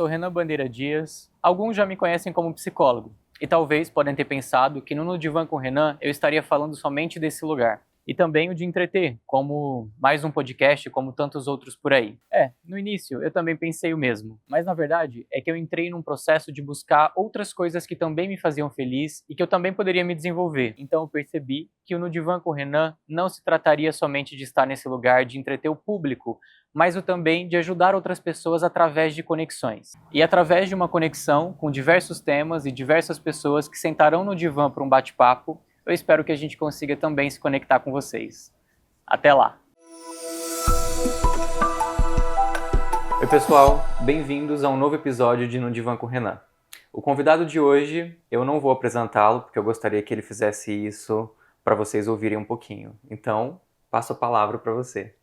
Sou Renan Bandeira Dias. Alguns já me conhecem como psicólogo e talvez podem ter pensado que no Divã com Renan eu estaria falando somente desse lugar. E também o de entreter, como mais um podcast, como tantos outros por aí. No início eu também pensei o mesmo, mas na verdade é que eu entrei num processo de buscar outras coisas que também me faziam feliz e que eu também poderia me desenvolver. Então eu percebi que o No Divã com Renan não se trataria somente de estar nesse lugar de entreter o público, mas o também de ajudar outras pessoas através de conexões. E através de uma conexão com diversos temas e diversas pessoas que sentarão no divã para um bate-papo, eu espero que a gente consiga também se conectar com vocês. Até lá! Oi pessoal, bem-vindos a um novo episódio de No Divã com Renan. O convidado de hoje, eu não vou apresentá-lo, porque eu gostaria que ele fizesse isso para vocês ouvirem um pouquinho. Então, passo a palavra para você.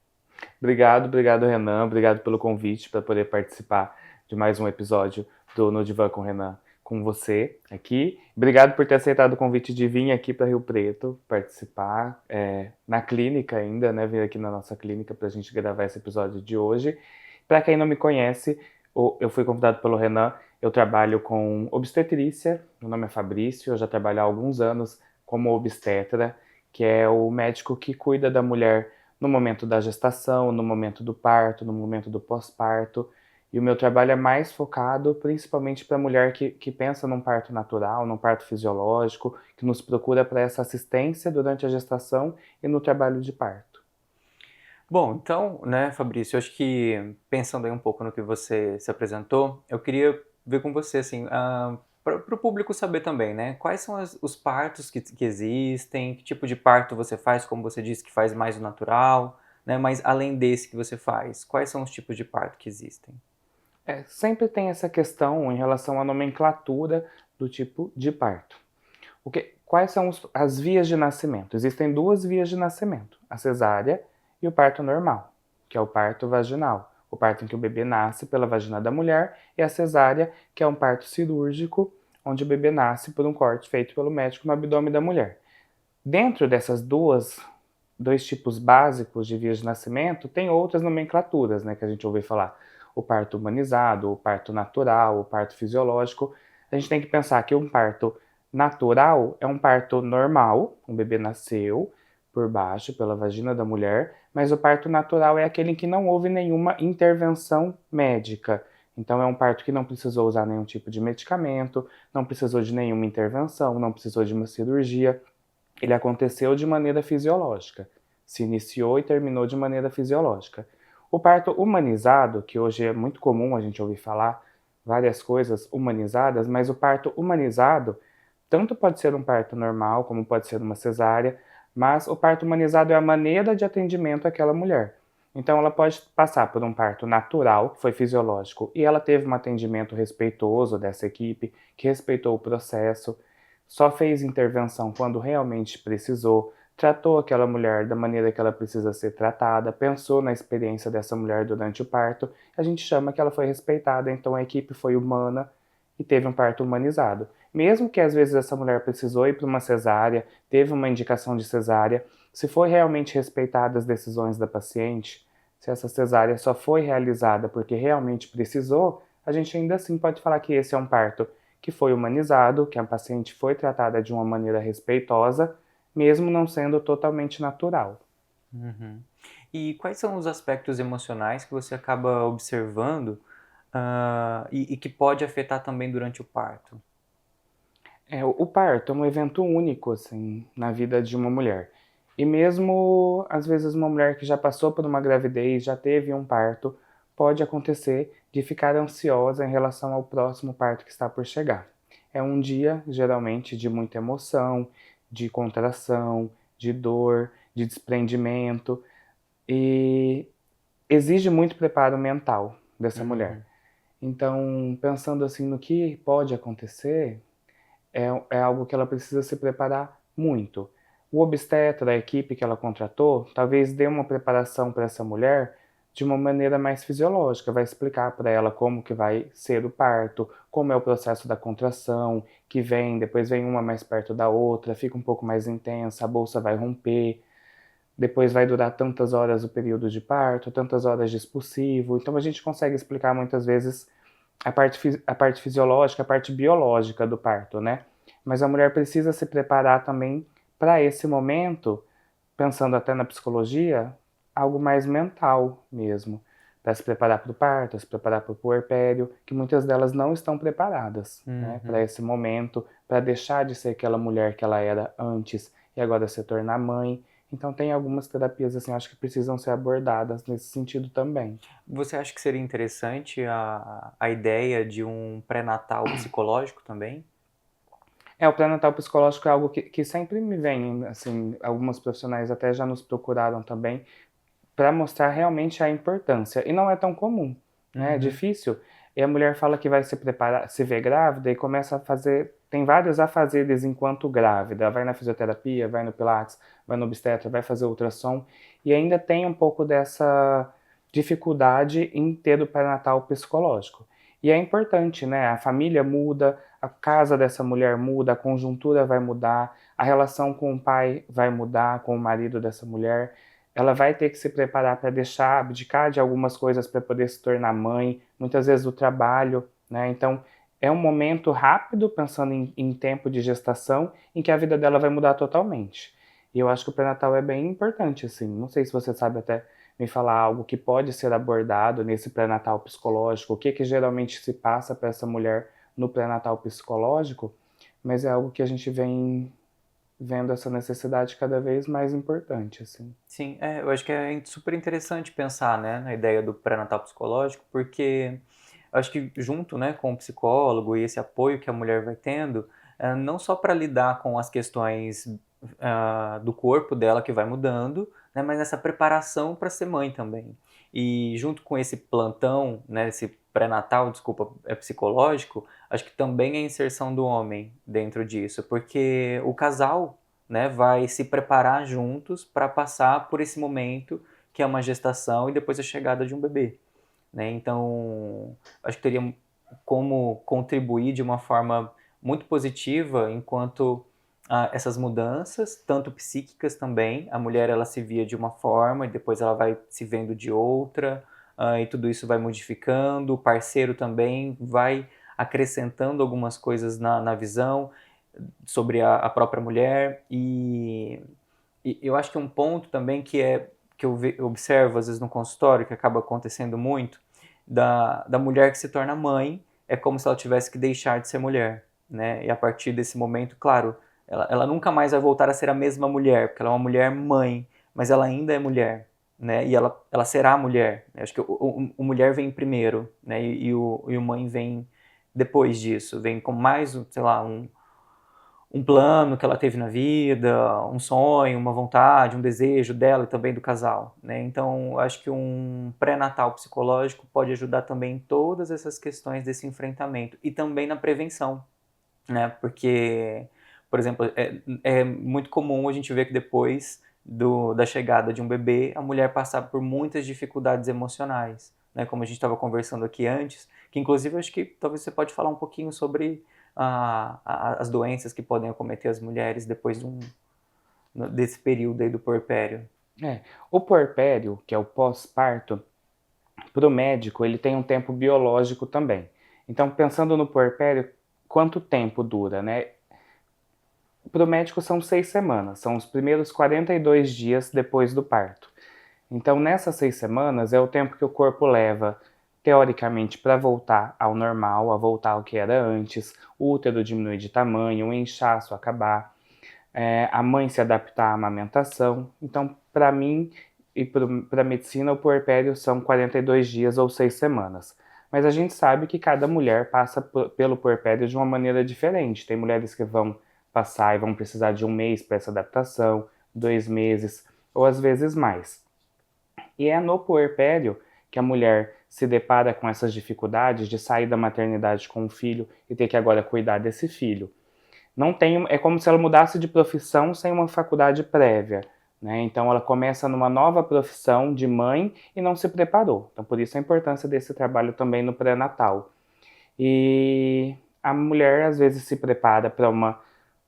Obrigado Renan, obrigado pelo convite para poder participar de mais um episódio do No Divã com Renan com você aqui. Obrigado por ter aceitado o convite de vir aqui para Rio Preto participar na clínica ainda, né? Vir aqui na nossa clínica para a gente gravar esse episódio de hoje. Para quem não me conhece, eu fui convidado pelo Renan, eu trabalho com obstetrícia, meu nome é Fabrício, eu já trabalho há alguns anos como obstetra, que é o médico que cuida da mulher no momento da gestação, no momento do parto, no momento do pós-parto. E o meu trabalho é mais focado principalmente para a mulher que pensa num parto natural, num parto fisiológico, que nos procura para essa assistência durante a gestação e no trabalho de parto. Bom, então, né, Fabrício, eu acho que pensando aí um pouco no que você se apresentou, eu queria ver com você, assim, para o público saber também, né, quais são os partos que existem, que tipo de parto você faz, como você disse que faz mais o natural, né, mas além desse que você faz, quais são os tipos de parto que existem? Sempre tem essa questão em relação à nomenclatura do tipo de parto. Quais são as vias de nascimento? Existem duas vias de nascimento, a cesárea e o parto normal, que é o parto vaginal, o parto em que o bebê nasce pela vagina da mulher, e a cesárea, que é um parto cirúrgico, onde o bebê nasce por um corte feito pelo médico no abdômen da mulher. Dentro dessas dois tipos básicos de vias de nascimento, tem outras nomenclaturas, né, que a gente ouve falar. O parto humanizado, o parto natural, o parto fisiológico. A gente tem que pensar que um parto natural é um parto normal, um bebê nasceu por baixo, pela vagina da mulher, mas o parto natural é aquele em que não houve nenhuma intervenção médica. Então é um parto que não precisou usar nenhum tipo de medicamento, não precisou de nenhuma intervenção, não precisou de uma cirurgia. Ele aconteceu de maneira fisiológica, se iniciou e terminou de maneira fisiológica. O parto humanizado, que hoje é muito comum a gente ouvir falar várias coisas humanizadas, mas o parto humanizado tanto pode ser um parto normal, como pode ser uma cesárea, mas o parto humanizado é a maneira de atendimento àquela mulher. Então ela pode passar por um parto natural, que foi fisiológico, e ela teve um atendimento respeitoso dessa equipe, que respeitou o processo, só fez intervenção quando realmente precisou, tratou aquela mulher da maneira que ela precisa ser tratada, pensou na experiência dessa mulher durante o parto, a gente chama que ela foi respeitada, então a equipe foi humana e teve um parto humanizado. Mesmo que às vezes essa mulher precisou ir para uma cesárea, teve uma indicação de cesárea, se foi realmente respeitada as decisões da paciente, se essa cesárea só foi realizada porque realmente precisou, a gente ainda assim pode falar que esse é um parto que foi humanizado, que a paciente foi tratada de uma maneira respeitosa, mesmo não sendo totalmente natural. Uhum. E quais são os aspectos emocionais que você acaba observando e que pode afetar também durante o parto? O parto é um evento único, assim, na vida de uma mulher. E mesmo, às vezes, uma mulher que já passou por uma gravidez, já teve um parto, pode acontecer de ficar ansiosa em relação ao próximo parto que está por chegar. É um dia, geralmente, de muita emoção, de contração, de dor, de desprendimento, e exige muito preparo mental dessa mulher. Uhum. Então, pensando assim no que pode acontecer, é algo que ela precisa se preparar muito. O obstetra, a equipe que ela contratou, talvez dê uma preparação para essa mulher de uma maneira mais fisiológica, vai explicar para ela como que vai ser o parto, como é o processo da contração, que vem, depois vem uma mais perto da outra, fica um pouco mais intensa, a bolsa vai romper, depois vai durar tantas horas o período de parto, tantas horas de expulsivo. Então a gente consegue explicar muitas vezes a parte fisiológica, a parte biológica do parto, né? Mas a mulher precisa se preparar também para esse momento, pensando até na psicologia, algo mais mental mesmo, para se preparar para o parto, se preparar para o puerpério, que muitas delas não estão preparadas, né, para esse momento, para deixar de ser aquela mulher que ela era antes e agora se tornar mãe. Então tem algumas terapias assim, acho que precisam ser abordadas nesse sentido também. Você acha que seria interessante a ideia de um pré-natal psicológico também? O pré-natal psicológico é algo que sempre me vem, assim, algumas profissionais até já nos procuraram também, para mostrar realmente a importância. E não é tão comum, né? É difícil. E a mulher fala que vai se preparar, se ver grávida e começa a fazer. Tem vários afazeres enquanto grávida. Vai na fisioterapia, vai no Pilates, vai no obstetra, vai fazer ultrassom. E ainda tem um pouco dessa dificuldade em ter o pré-natal psicológico. E é importante, né? A família muda, a casa dessa mulher muda, a conjuntura vai mudar, a relação com o pai vai mudar, com o marido dessa mulher. Ela vai ter que se preparar para deixar, abdicar de algumas coisas para poder se tornar mãe, muitas vezes do trabalho, né? Então, é um momento rápido, pensando em tempo de gestação, em que a vida dela vai mudar totalmente. E eu acho que o pré-natal é bem importante, assim. Não sei se você sabe até me falar algo que pode ser abordado nesse pré-natal psicológico, o que que geralmente se passa para essa mulher no pré-natal psicológico, mas é algo que a gente vem vendo essa necessidade cada vez mais importante, assim. Sim, eu acho que é super interessante pensar, né, na ideia do pré-natal psicológico, porque eu acho que junto, né, com o psicólogo e esse apoio que a mulher vai tendo, não só para lidar com as questões do corpo dela que vai mudando, né, mas essa preparação para ser mãe também. E junto com esse plantão, né, esse pré-natal, desculpa, psicológico, acho que também a inserção do homem dentro disso, porque o casal, né, vai se preparar juntos para passar por esse momento que é uma gestação e depois a chegada de um bebê, né? Então, acho que teria como contribuir de uma forma muito positiva enquanto essas mudanças, tanto psíquicas também, a mulher ela se via de uma forma e depois ela vai se vendo de outra, e tudo isso vai modificando, o parceiro também vai acrescentando algumas coisas na visão sobre a própria mulher e eu acho que um ponto também que eu observo às vezes no consultório, que acaba acontecendo muito, da mulher que se torna mãe, é como se ela tivesse que deixar de ser mulher, né? E a partir desse momento, claro, ela nunca mais vai voltar a ser a mesma mulher, porque ela é uma mulher mãe, mas ela ainda é mulher, né? E ela será mulher. Eu acho que o mulher vem primeiro, né? E o mãe vem depois disso, vem com mais, sei lá, um plano que ela teve na vida, um sonho, uma vontade, um desejo dela e também do casal, né? Então, acho que um pré-natal psicológico pode ajudar também em todas essas questões desse enfrentamento e também na prevenção, né? Porque, por exemplo, é muito comum a gente ver que depois da chegada de um bebê, a mulher passar por muitas dificuldades emocionais, né? Como a gente estava conversando aqui antes, que inclusive acho que talvez você pode falar um pouquinho sobre as doenças que podem acometer as mulheres depois desse período aí do puerpério. O puerpério, que é o pós-parto, para o médico, ele tem um tempo biológico também. Então, pensando no puerpério, quanto tempo dura, né? Para o médico são 6 semanas, são os primeiros 42 dias depois do parto. Então, nessas 6 semanas é o tempo que o corpo leva, teoricamente, para voltar ao normal, a voltar ao que era antes, o útero diminuir de tamanho, o inchaço acabar, a mãe se adaptar à amamentação. Então, para mim e para a medicina, o puerpério são 42 dias ou 6 semanas. Mas a gente sabe que cada mulher passa pelo puerpério de uma maneira diferente. Tem mulheres que vão passar e vão precisar de 1 mês para essa adaptação, 2 meses, ou às vezes mais. E é no puerpério que a mulher se depara com essas dificuldades de sair da maternidade com um filho e ter que agora cuidar desse filho. Não tem, é como se ela mudasse de profissão sem uma faculdade prévia, né? Então ela começa numa nova profissão de mãe e não se preparou. Então por isso a importância desse trabalho também no pré-natal. E a mulher às vezes se prepara para uma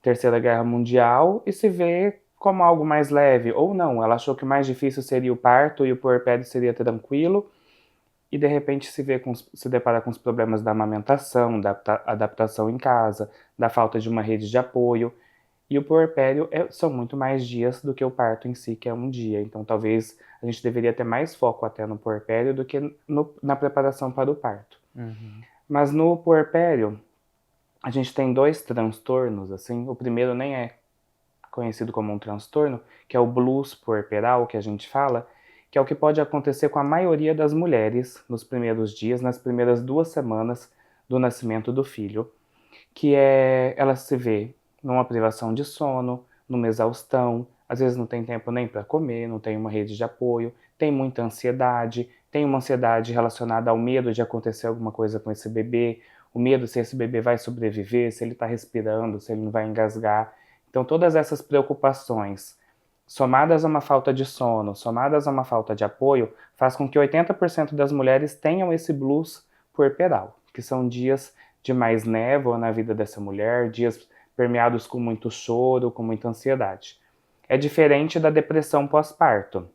terceira guerra mundial e se vê como algo mais leve, ou não, ela achou que o mais difícil seria o parto e o puerpério seria tranquilo, e de repente se depara com os problemas da amamentação, da adaptação em casa, da falta de uma rede de apoio. E o puerpério são muito mais dias do que o parto em si, que é um dia. Então, talvez a gente deveria ter mais foco até no puerpério do que na preparação para o parto. Uhum. Mas no puerpério, a gente tem dois transtornos, assim. O primeiro nem é conhecido como um transtorno, que é o blues puerperal, que a gente fala, que é o que pode acontecer com a maioria das mulheres nos primeiros dias, nas primeiras 2 semanas do nascimento do filho, que é ela se vê numa privação de sono, numa exaustão, às vezes não tem tempo nem para comer, não tem uma rede de apoio, tem muita ansiedade, tem uma ansiedade relacionada ao medo de acontecer alguma coisa com esse bebê, o medo se esse bebê vai sobreviver, se ele está respirando, se ele não vai engasgar. Então todas essas preocupações, somadas a uma falta de sono, somadas a uma falta de apoio, faz com que 80% das mulheres tenham esse blues puerperal, que são dias de mais névoa na vida dessa mulher, dias permeados com muito choro, com muita ansiedade. É diferente da depressão pós-parto,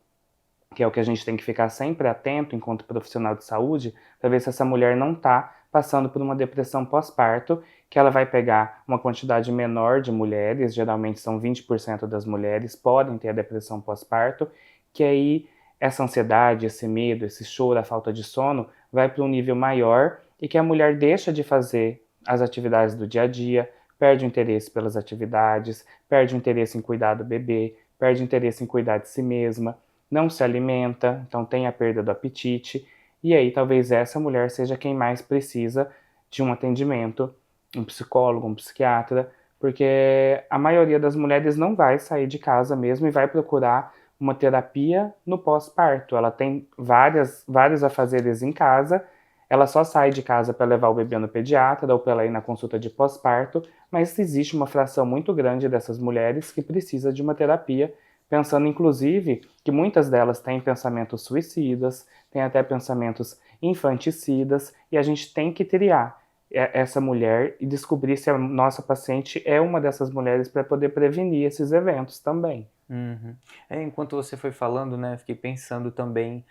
que é o que a gente tem que ficar sempre atento enquanto profissional de saúde, para ver se essa mulher não está passando por uma depressão pós-parto, que ela vai pegar uma quantidade menor de mulheres, geralmente são 20% das mulheres, podem ter a depressão pós-parto, que aí essa ansiedade, esse medo, esse choro, a falta de sono, vai para um nível maior e que a mulher deixa de fazer as atividades do dia a dia, perde o interesse pelas atividades, perde o interesse em cuidar do bebê, perde o interesse em cuidar de si mesma, não se alimenta, então tem a perda do apetite, e aí talvez essa mulher seja quem mais precisa de um atendimento, um psicólogo, um psiquiatra, porque a maioria das mulheres não vai sair de casa mesmo e vai procurar uma terapia no pós-parto. Ela tem vários afazeres em casa, ela só sai de casa para levar o bebê no pediatra ou para ela ir na consulta de pós-parto, mas existe uma fração muito grande dessas mulheres que precisa de uma terapia, pensando inclusive que muitas delas têm pensamentos suicidas, têm até pensamentos infanticidas, e a gente tem que triar essa mulher e descobrir se a nossa paciente é uma dessas mulheres para poder prevenir esses eventos também. Uhum. Enquanto você foi falando, né, fiquei pensando também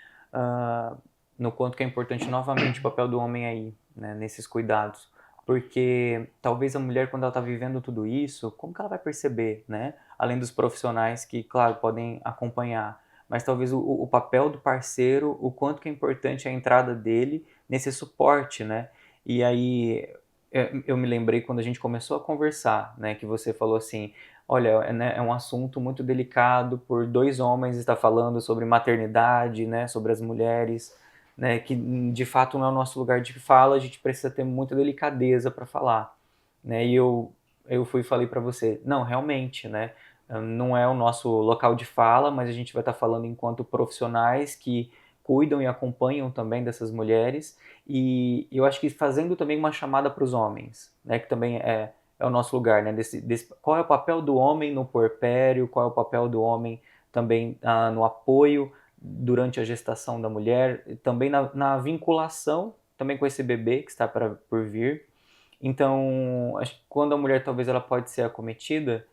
no quanto que é importante novamente o papel do homem aí, né, nesses cuidados. Porque talvez a mulher, quando ela está vivendo tudo isso, como que ela vai perceber, né? Além dos profissionais que, claro, podem acompanhar, mas talvez o papel do parceiro, o quanto que é importante a entrada dele nesse suporte, né? E aí eu me lembrei quando a gente começou a conversar, né, que você falou assim, olha, né, é um assunto muito delicado por dois homens estar falando sobre maternidade, né, sobre as mulheres, né, que de fato não é o nosso lugar de fala, a gente precisa ter muita delicadeza para falar, né, e eu fui e falei para você, não, realmente, né, não é o nosso local de fala, mas a gente vai estar falando enquanto profissionais que cuidam e acompanham também dessas mulheres, e eu acho que fazendo também uma chamada para os homens, né, que também é o nosso lugar, né, qual é o papel do homem no puerpério, qual é o papel do homem também no apoio durante a gestação da mulher, também na vinculação também com esse bebê que está por vir. Então, acho que quando a mulher talvez ela pode ser acometida,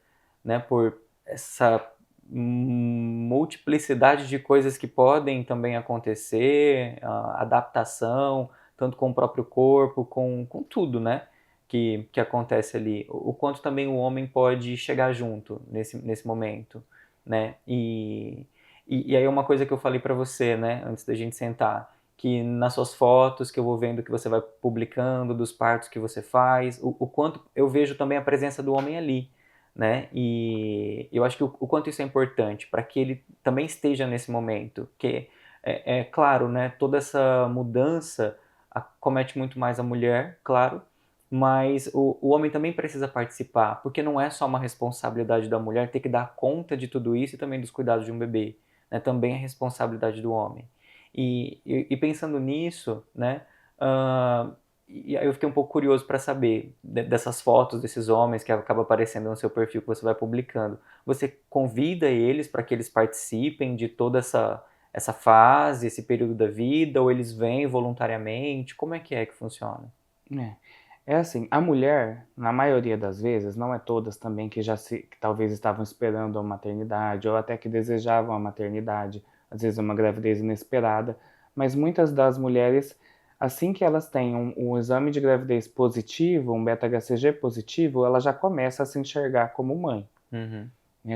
né, por essa multiplicidade de coisas que podem também acontecer, a adaptação, tanto com o próprio corpo, com tudo, né, que acontece ali. O quanto também o homem pode chegar junto nesse momento, né, e aí uma coisa que eu falei para você, né, antes da gente sentar, que nas suas fotos que eu vou vendo que você vai publicando, dos partos que você faz, o quanto eu vejo também a presença do homem ali, né? E eu acho que o quanto isso é importante para que ele também esteja nesse momento, que é claro, né? Toda essa mudança acomete muito mais a mulher, claro, mas o homem também precisa participar, porque não é só uma responsabilidade da mulher ter que dar conta de tudo isso e também dos cuidados de um bebê, né? Também é responsabilidade do homem. E pensando nisso, né? E aí eu fiquei um pouco curioso para saber dessas fotos desses homens que acaba aparecendo no seu perfil que você vai publicando. Você convida eles para que eles participem de toda essa fase, esse período da vida, ou eles vêm voluntariamente? Como é que funciona? É assim, a mulher, na maioria das vezes, não é todas também que talvez estavam esperando a maternidade, ou até que desejavam a maternidade, às vezes uma gravidez inesperada, mas muitas das mulheres, assim que elas têm um exame de gravidez positivo, um beta-HCG positivo, ela já começa a se enxergar como mãe. Uhum.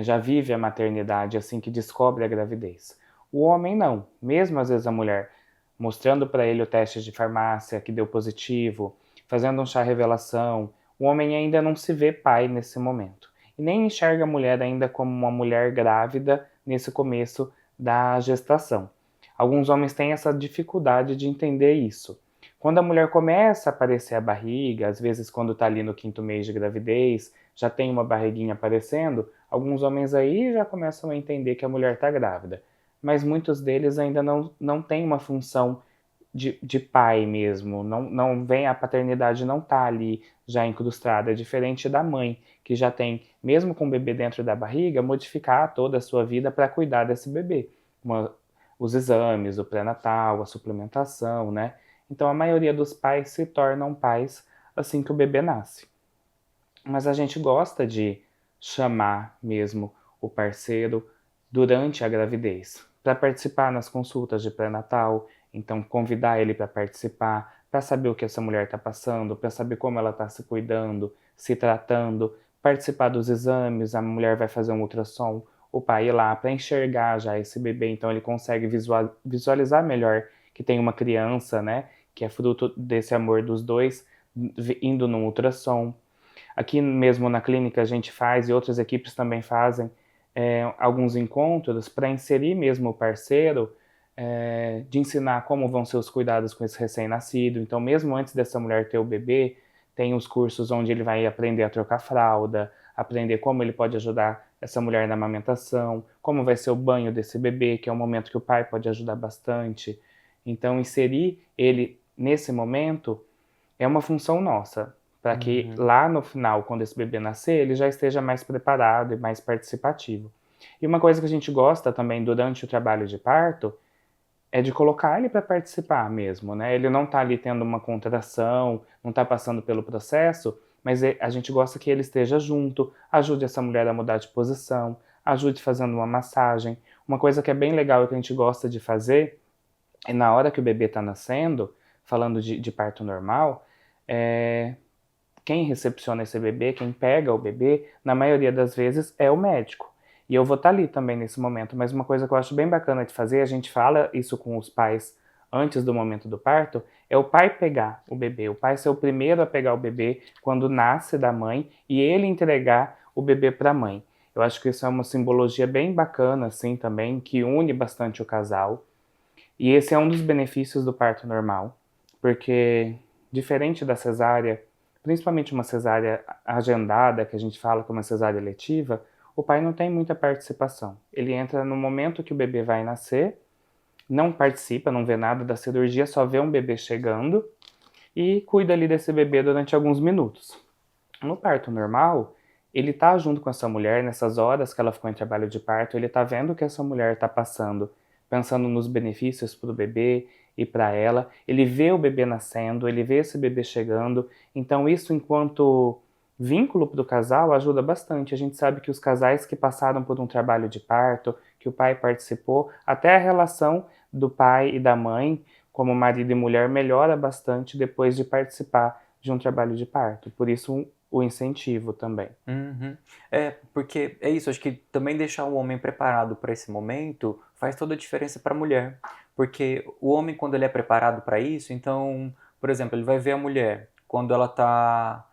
Já vive a maternidade assim que descobre a gravidez. O homem não. Mesmo às vezes a mulher mostrando para ele o teste de farmácia que deu positivo, fazendo um chá revelação, o homem ainda não se vê pai nesse momento. E nem enxerga a mulher ainda como uma mulher grávida nesse começo da gestação. Alguns homens têm essa dificuldade de entender isso. Quando a mulher começa a aparecer a barriga, às vezes quando está ali no 5º mês de gravidez, já tem uma barriguinha aparecendo, alguns homens aí já começam a entender que a mulher está grávida. Mas muitos deles ainda não têm uma função de pai mesmo. Não vem, a paternidade não está ali já incrustada. É diferente da mãe, que já tem, mesmo com o bebê dentro da barriga, modificar toda a sua vida para cuidar desse bebê. Os exames, o pré-natal, a suplementação, né? Então a maioria dos pais se tornam pais assim que o bebê nasce. Mas a gente gosta de chamar mesmo o parceiro durante a gravidez, para participar nas consultas de pré-natal, então convidar ele para participar, para saber o que essa mulher está passando, para saber como ela está se cuidando, se tratando, participar dos exames, a mulher vai fazer um ultrassom, o pai ir lá para enxergar já esse bebê, então ele consegue visualizar melhor que tem uma criança, né, que é fruto desse amor dos dois, indo num ultrassom. Aqui mesmo na clínica a gente faz, e outras equipes também fazem, alguns encontros para inserir mesmo o parceiro, de ensinar como vão ser os cuidados com esse recém-nascido. Então, mesmo antes dessa mulher ter o bebê, tem os cursos onde ele vai aprender a trocar fralda, aprender como ele pode ajudar essa mulher na amamentação, como vai ser o banho desse bebê, que é um momento que o pai pode ajudar bastante. Então, inserir ele nesse momento é uma função nossa, para que lá no final, quando esse bebê nascer, ele já esteja mais preparado e mais participativo. E uma coisa que a gente gosta também durante o trabalho de parto é de colocar ele para participar mesmo, né? Ele não está ali tendo uma contração, não está passando pelo processo, mas a gente gosta que ele esteja junto, ajude essa mulher a mudar de posição, ajude fazendo uma massagem. Uma coisa que é bem legal e que a gente gosta de fazer é na hora que o bebê está nascendo, falando de parto normal, quem recepciona esse bebê, quem pega o bebê, na maioria das vezes é o médico. E eu vou estar ali também nesse momento, mas uma coisa que eu acho bem bacana de fazer, a gente fala isso com os pais antes do momento do parto, é o pai pegar o bebê, o pai ser o primeiro a pegar o bebê quando nasce da mãe e ele entregar o bebê para a mãe. Eu acho que isso é uma simbologia bem bacana, assim, também, que une bastante o casal. E esse é um dos benefícios do parto normal, porque diferente da cesárea, principalmente uma cesárea agendada, que a gente fala que é uma cesárea eletiva, o pai não tem muita participação. Ele entra no momento que o bebê vai nascer, não participa, não vê nada da cirurgia, só vê um bebê chegando e cuida ali desse bebê durante alguns minutos. No parto normal, ele tá junto com essa mulher, nessas horas que ela ficou em trabalho de parto, ele tá vendo o que essa mulher tá passando, pensando nos benefícios para o bebê e para ela. Ele vê o bebê nascendo, ele vê esse bebê chegando. Então isso, enquanto vínculo para o casal, ajuda bastante. A gente sabe que os casais que passaram por um trabalho de parto, que o pai participou, até a relação do pai e da mãe, como marido e mulher, melhora bastante depois de participar de um trabalho de parto. Por isso, o incentivo também. Uhum. Porque é isso, acho que também deixar o homem preparado para esse momento faz toda a diferença para a mulher. Porque o homem, quando ele é preparado para isso, então, por exemplo, ele vai ver a mulher quando ela está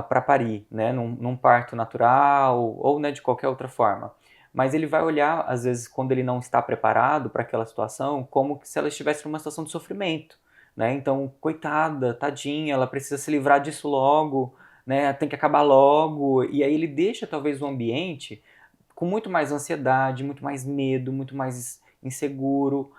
para parir, né, num parto natural ou, né, de qualquer outra forma. Mas ele vai olhar, às vezes, quando ele não está preparado para aquela situação, como se ela estivesse numa situação de sofrimento, né? Então, coitada, tadinha, ela precisa se livrar disso logo, né? Tem que acabar logo. E aí ele deixa talvez o ambiente com muito mais ansiedade, muito mais medo, muito mais inseguro.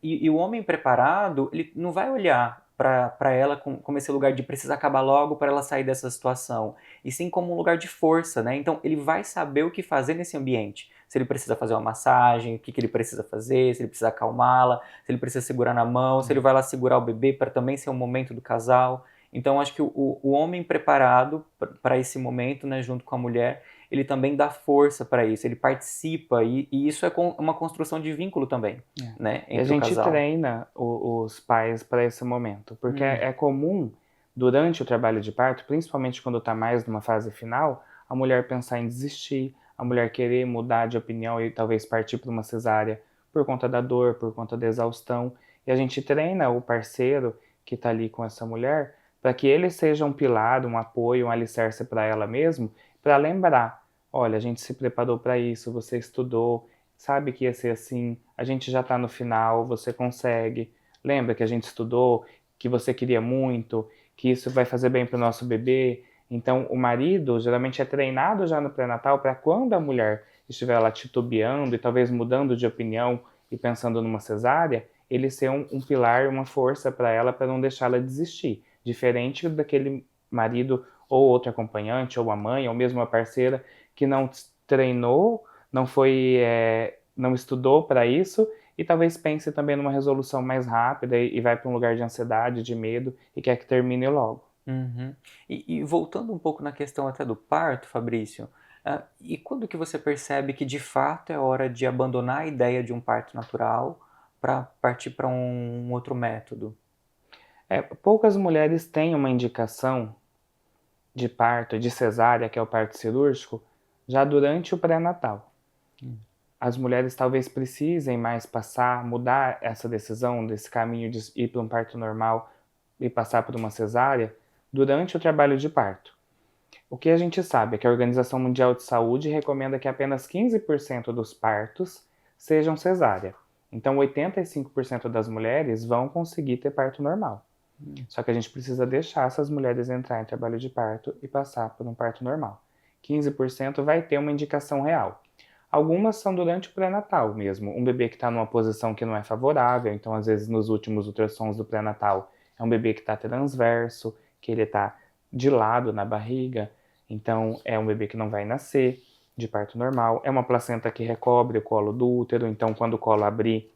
E o homem preparado, ele não vai olhar para ela como esse lugar de precisar acabar logo para ela sair dessa situação, e sim como um lugar de força, né? Então ele vai saber o que fazer nesse ambiente. Se ele precisa fazer uma massagem, o que ele precisa fazer, se ele precisa acalmá-la, se ele precisa segurar na mão, se ele vai lá segurar o bebê para também ser um momento do casal. Então acho que o homem preparado para esse momento, né, junto com a mulher, ele também dá força para isso, ele participa, e isso é uma construção de vínculo também, né, E a entre o gente casal. treina os pais para esse momento, porque é comum, durante o trabalho de parto, principalmente quando está mais numa fase final, a mulher pensar em desistir, a mulher querer mudar de opinião e talvez partir para uma cesárea por conta da dor, por conta da exaustão. E a gente treina o parceiro que está ali com essa mulher para que ele seja um pilar, um apoio, um alicerce para ela mesmo, para lembrar, olha, a gente se preparou para isso, você estudou, sabe que ia ser assim, a gente já está no final, você consegue. Lembra que a gente estudou, que você queria muito, que isso vai fazer bem para o nosso bebê. Então, o marido geralmente é treinado já no pré-natal para quando a mulher estiver lá titubeando e talvez mudando de opinião e pensando numa cesárea, ele ser um pilar, uma força para ela, para não deixá-la desistir. Diferente daquele marido ou outro acompanhante, ou a mãe, ou mesmo a parceira, que não treinou, não foi, não estudou para isso e talvez pense também numa resolução mais rápida e vai para um lugar de ansiedade, de medo e quer que termine logo. Uhum. E voltando um pouco na questão até do parto, Fabrício, e quando que você percebe que de fato é hora de abandonar a ideia de um parto natural para partir para um outro método? Poucas mulheres têm uma indicação de parto, de cesárea, que é o parto cirúrgico, já durante o pré-natal. As mulheres talvez precisem mais passar, mudar essa decisão, desse caminho de ir para um parto normal e passar por uma cesárea durante o trabalho de parto. O que a gente sabe é que a Organização Mundial de Saúde recomenda que apenas 15% dos partos sejam cesárea. Então, 85% das mulheres vão conseguir ter parto normal. Só que a gente precisa deixar essas mulheres entrar em trabalho de parto e passar por um parto normal. 15% vai ter uma indicação real. Algumas são durante o pré-natal mesmo. Um bebê que está numa posição que não é favorável, então às vezes nos últimos ultrassons do pré-natal é um bebê que está transverso, que ele está de lado na barriga, então é um bebê que não vai nascer de parto normal. É uma placenta que recobre o colo do útero, então quando o colo abrir,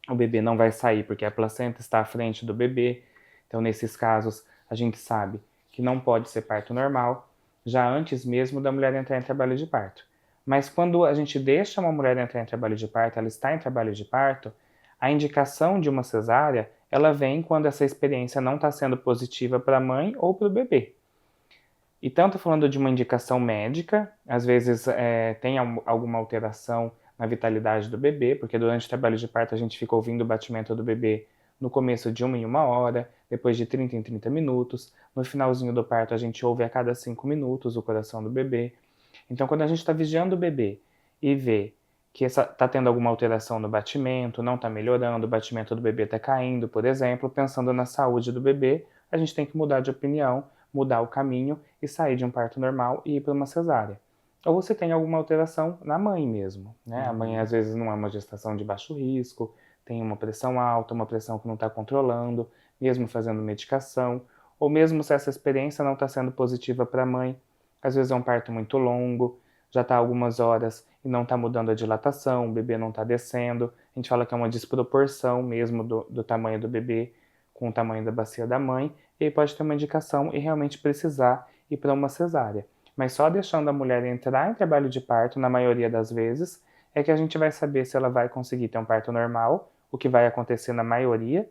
o bebê não vai sair porque a placenta está à frente do bebê. Então nesses casos a gente sabe que não pode ser parto normal, já antes mesmo da mulher entrar em trabalho de parto. Mas quando a gente deixa uma mulher entrar em trabalho de parto, ela está em trabalho de parto, a indicação de uma cesárea, ela vem quando essa experiência não está sendo positiva para a mãe ou para o bebê. E tanto falando de uma indicação médica, às vezes tem alguma alteração na vitalidade do bebê, porque durante o trabalho de parto a gente fica ouvindo o batimento do bebê no começo de 1 em 1 hora, depois de 30 em 30 minutos, no finalzinho do parto a gente ouve a cada 5 minutos o coração do bebê. Então quando a gente está vigiando o bebê e vê que está tendo alguma alteração no batimento, não está melhorando, o batimento do bebê está caindo, por exemplo, pensando na saúde do bebê, a gente tem que mudar de opinião, mudar o caminho e sair de um parto normal e ir para uma cesárea. Ou você tem alguma alteração na mãe mesmo, né? A mãe às vezes não é uma gestação de baixo risco, tem uma pressão alta, uma pressão que não está controlando, mesmo fazendo medicação, ou mesmo se essa experiência não está sendo positiva para a mãe, às vezes é um parto muito longo, já está algumas horas e não está mudando a dilatação, o bebê não está descendo, a gente fala que é uma desproporção mesmo do tamanho do bebê com o tamanho da bacia da mãe, e aí pode ter uma indicação e realmente precisar ir para uma cesárea. Mas só deixando a mulher entrar em trabalho de parto, na maioria das vezes, é que a gente vai saber se ela vai conseguir ter um parto normal, o que vai acontecer na maioria,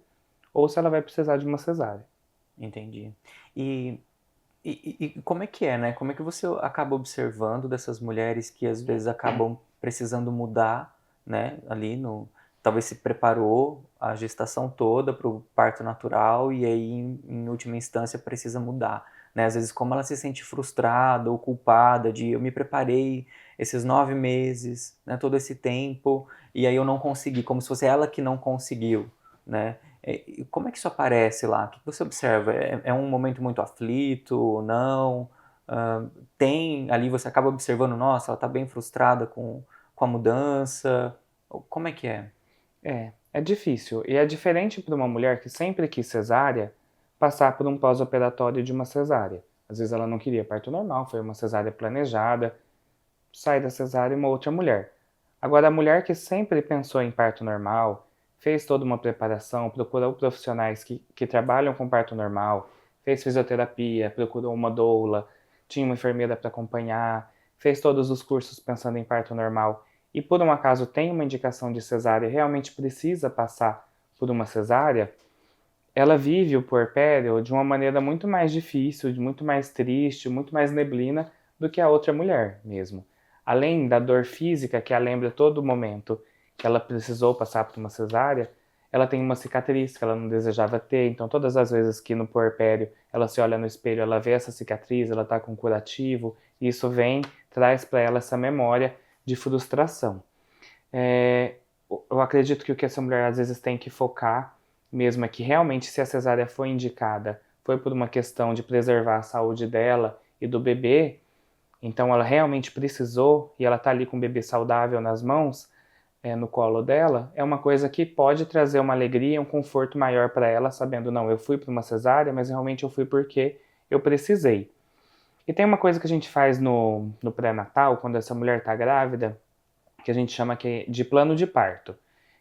ou se ela vai precisar de uma cesárea. Entendi. E como é que é, né? Como é que você acaba observando dessas mulheres que às vezes acabam precisando mudar, né? Ali talvez se preparou a gestação toda para o parto natural e aí, em última instância, precisa mudar, né? Às vezes, como ela se sente frustrada ou culpada de eu me preparei esses 9 meses, né? Todo esse tempo e aí eu não consegui, como se fosse ela que não conseguiu, né? Como é que isso aparece lá? O que você observa? É um momento muito aflito ou não? Tem ali, você acaba observando, nossa, ela está bem frustrada com a mudança. Como é que é? É difícil. E é diferente para uma mulher que sempre quis cesárea passar por um pós-operatório de uma cesárea. Às vezes ela não queria parto normal, foi uma cesárea planejada, sai da cesárea uma outra mulher. Agora, a mulher que sempre pensou em parto normal, fez toda uma preparação, procurou profissionais que trabalham com parto normal, fez fisioterapia, procurou uma doula, tinha uma enfermeira para acompanhar, fez todos os cursos pensando em parto normal e por um acaso tem uma indicação de cesárea e realmente precisa passar por uma cesárea, ela vive o puerpério de uma maneira muito mais difícil, muito mais triste, muito mais neblina do que a outra mulher mesmo. Além da dor física que a lembra a todo momento que ela precisou passar por uma cesárea, ela tem uma cicatriz que ela não desejava ter, então todas as vezes que no puerpério ela se olha no espelho, ela vê essa cicatriz, ela está com curativo, e isso traz para ela essa memória de frustração. Eu acredito que o que essa mulher às vezes tem que focar mesmo é que realmente se a cesárea foi indicada, foi por uma questão de preservar a saúde dela e do bebê, então ela realmente precisou e ela está ali com o bebê saudável nas mãos, no colo dela, é uma coisa que pode trazer uma alegria, um conforto maior para ela, sabendo, não, eu fui para uma cesárea, mas realmente eu fui porque eu precisei. E tem uma coisa que a gente faz no pré-natal, quando essa mulher está grávida, que a gente chama de plano de parto.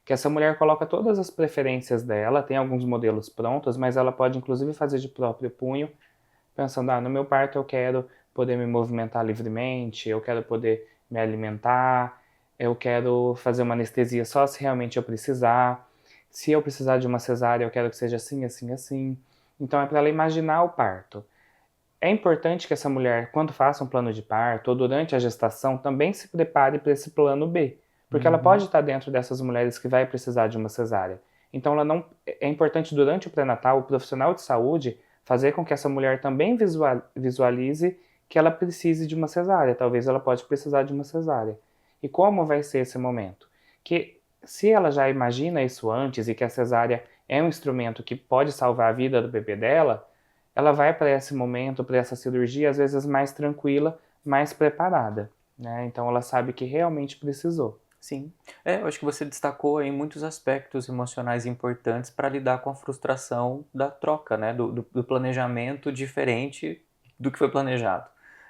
Que essa mulher coloca todas as preferências dela, tem alguns modelos prontos, mas ela pode inclusive fazer de próprio punho, pensando, no meu parto eu quero poder me movimentar livremente, eu quero poder me alimentar, eu quero fazer uma anestesia só se realmente eu precisar, se eu precisar de uma cesárea eu quero que seja assim, assim, assim. Então é para ela imaginar o parto. É importante que essa mulher, quando faça um plano de parto ou durante a gestação, também se prepare para esse plano B, porque ela pode estar dentro dessas mulheres que vai precisar de uma cesárea. Então é importante durante o pré-natal o profissional de saúde fazer com que essa mulher também visualize que ela precise de uma cesárea, talvez ela pode precisar de uma cesárea. E como vai ser esse momento? Que se ela já imagina isso antes e que a cesárea é um instrumento que pode salvar a vida do bebê dela, ela vai para esse momento, para essa cirurgia, às vezes mais tranquila, mais preparada, né? Então ela sabe que realmente precisou. Sim. Eu acho que você destacou aí muitos aspectos emocionais importantes para lidar com a frustração da troca, né? Do planejamento diferente do que foi planejado,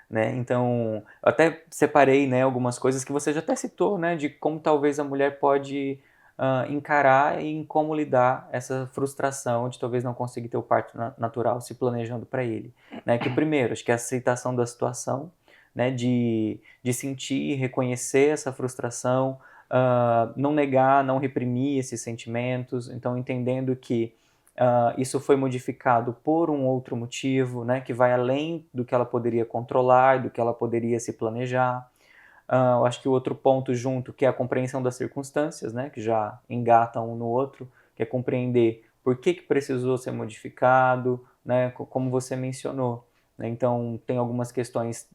né? Então, eu até separei, né, algumas coisas que você já até citou, né? De como talvez a mulher pode encarar e em como lidar essa frustração de talvez não conseguir ter o parto natural se planejando para ele, né? Que primeiro, acho que é a aceitação da situação, né, de sentir e reconhecer essa frustração, não negar, não reprimir esses sentimentos, então entendendo que isso foi modificado por um outro motivo, né, que vai além do que ela poderia controlar, do que ela poderia se planejar. Eu acho que o outro ponto junto, que é a compreensão das circunstâncias, né, que já engatam um no outro, que é compreender por que precisou ser modificado, né, como você mencionou, né. Então, tem algumas questões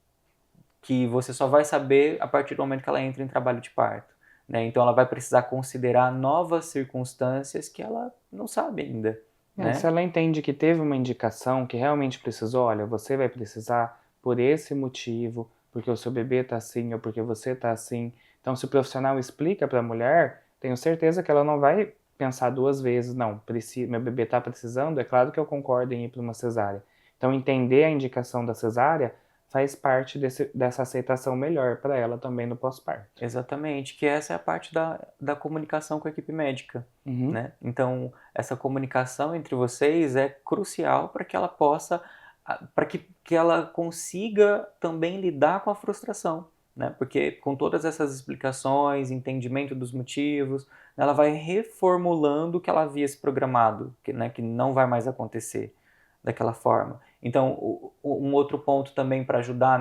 que você só vai saber a partir do momento que ela entra em trabalho de parto, né? Então ela vai precisar considerar novas circunstâncias que ela não sabe ainda, Se né? ela entende que teve uma indicação que realmente precisou, olha, você vai precisar por esse motivo, porque o seu bebê está assim ou porque você está assim. Então, se o profissional explica para a mulher, tenho certeza que ela não vai pensar duas vezes, não, meu bebê está precisando, é claro que eu concordo em ir para uma cesárea. Então, entender a indicação da cesárea faz parte dessa aceitação melhor para ela também no pós-parto. Exatamente, que essa é a parte da comunicação com a equipe médica, né? Então, essa comunicação entre vocês é crucial para que ela possa, para que ela consiga também lidar com a frustração, né? Porque com todas essas explicações, entendimento dos motivos, ela vai reformulando o que ela havia se programado, né, que não vai mais acontecer daquela forma. Então, um outro ponto também para ajudar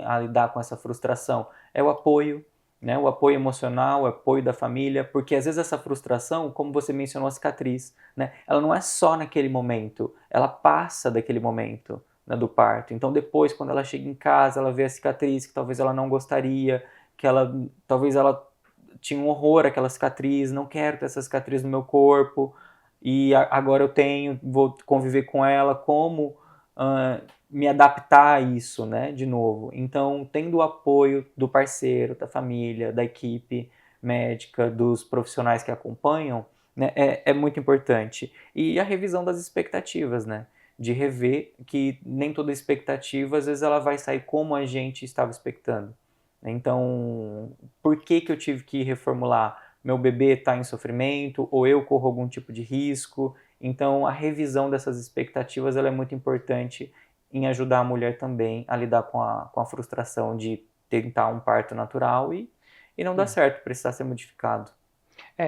a lidar com essa frustração é o apoio, né? O apoio emocional, o apoio da família, porque às vezes essa frustração, como você mencionou a cicatriz, né? Ela não é só naquele momento, ela passa daquele momento, né, do parto. Então depois, quando ela chega em casa, ela vê a cicatriz que talvez ela não gostaria, talvez ela tinha um horror àquela cicatriz, não quero ter essa cicatriz no meu corpo, e agora eu vou conviver com ela, como me adaptar a isso, né, de novo. Então, tendo o apoio do parceiro, da família, da equipe médica, dos profissionais que acompanham, né, é muito importante. E a revisão das expectativas, né, de rever que nem toda expectativa, às vezes ela vai sair como a gente estava expectando. Então, por que eu tive que reformular? Meu bebê está em sofrimento ou eu corro algum tipo de risco? Então, a revisão dessas expectativas ela é muito importante em ajudar a mulher também a lidar com a frustração de tentar um parto natural e não dá certo, precisar ser modificado.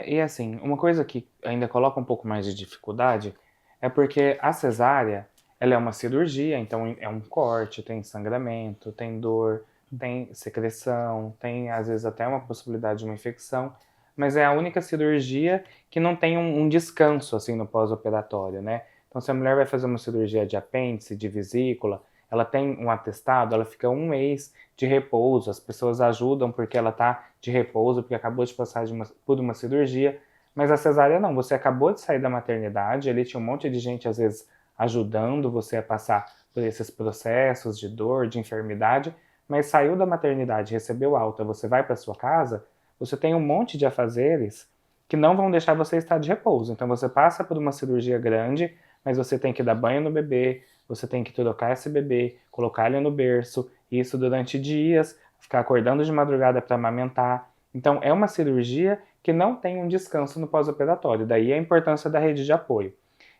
E assim, uma coisa que ainda coloca um pouco mais de dificuldade é porque a cesárea, ela é uma cirurgia, então é um corte, tem sangramento, tem dor, tem secreção, tem às vezes até uma possibilidade de uma infecção, mas é a única cirurgia que não tem um descanso assim no pós-operatório, né? Então se a mulher vai fazer uma cirurgia de apêndice, de vesícula, ela tem um atestado, ela fica um mês de repouso, as pessoas ajudam porque ela está de repouso, porque acabou de passar por uma cirurgia, mas a cesárea não, você acabou de sair da maternidade, ali tinha um monte de gente às vezes ajudando você a passar por esses processos de dor, de enfermidade, mas saiu da maternidade, recebeu alta, você vai para sua casa, você tem um monte de afazeres que não vão deixar você estar de repouso. Então você passa por uma cirurgia grande, mas você tem que dar banho no bebê, você tem que trocar esse bebê, colocar ele no berço, isso durante dias, ficar acordando de madrugada para amamentar. Então é uma cirurgia que não tem um descanso no pós-operatório, daí a importância da rede de apoio.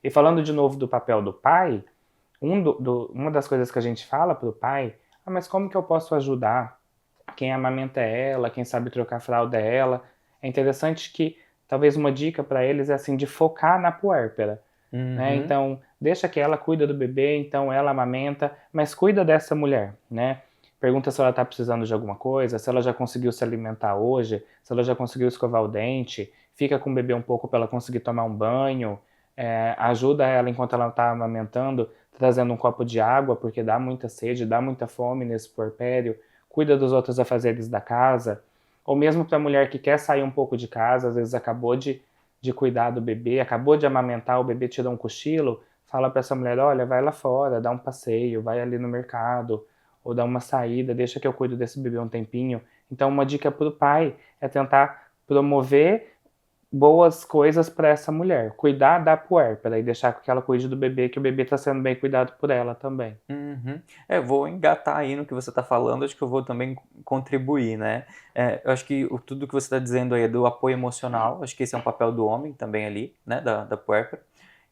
E falando de novo do papel do pai, uma das coisas que a gente fala para o pai, mas como que eu posso ajudar quem amamenta é ela, quem sabe trocar fralda é ela? É interessante que talvez uma dica para eles é assim de focar na puérpera. Né? Então, deixa que ela cuida do bebê, então ela amamenta, mas cuida dessa mulher, né? Pergunta se ela está precisando de alguma coisa, se ela já conseguiu se alimentar hoje, se ela já conseguiu escovar o dente, fica com o bebê um pouco para ela conseguir tomar um banho, ajuda ela enquanto ela está amamentando, trazendo um copo de água, porque dá muita sede, dá muita fome nesse puerpério, cuida dos outros afazeres da casa, ou mesmo para a mulher que quer sair um pouco de casa, às vezes acabou de cuidar do bebê, acabou de amamentar, o bebê tirou um cochilo, fala para essa mulher, olha, vai lá fora, dá um passeio, vai ali no mercado, ou dá uma saída, deixa que eu cuido desse bebê um tempinho. Então uma dica para o pai é tentar promover boas coisas para essa mulher, cuidar da puérpera e deixar que ela cuide do bebê, que o bebê está sendo bem cuidado por ela também. Vou engatar aí no que você está falando, acho que eu vou também contribuir, né? Eu acho que tudo que você está dizendo aí é do apoio emocional, acho que esse é um papel do homem também ali, né, da puérpera.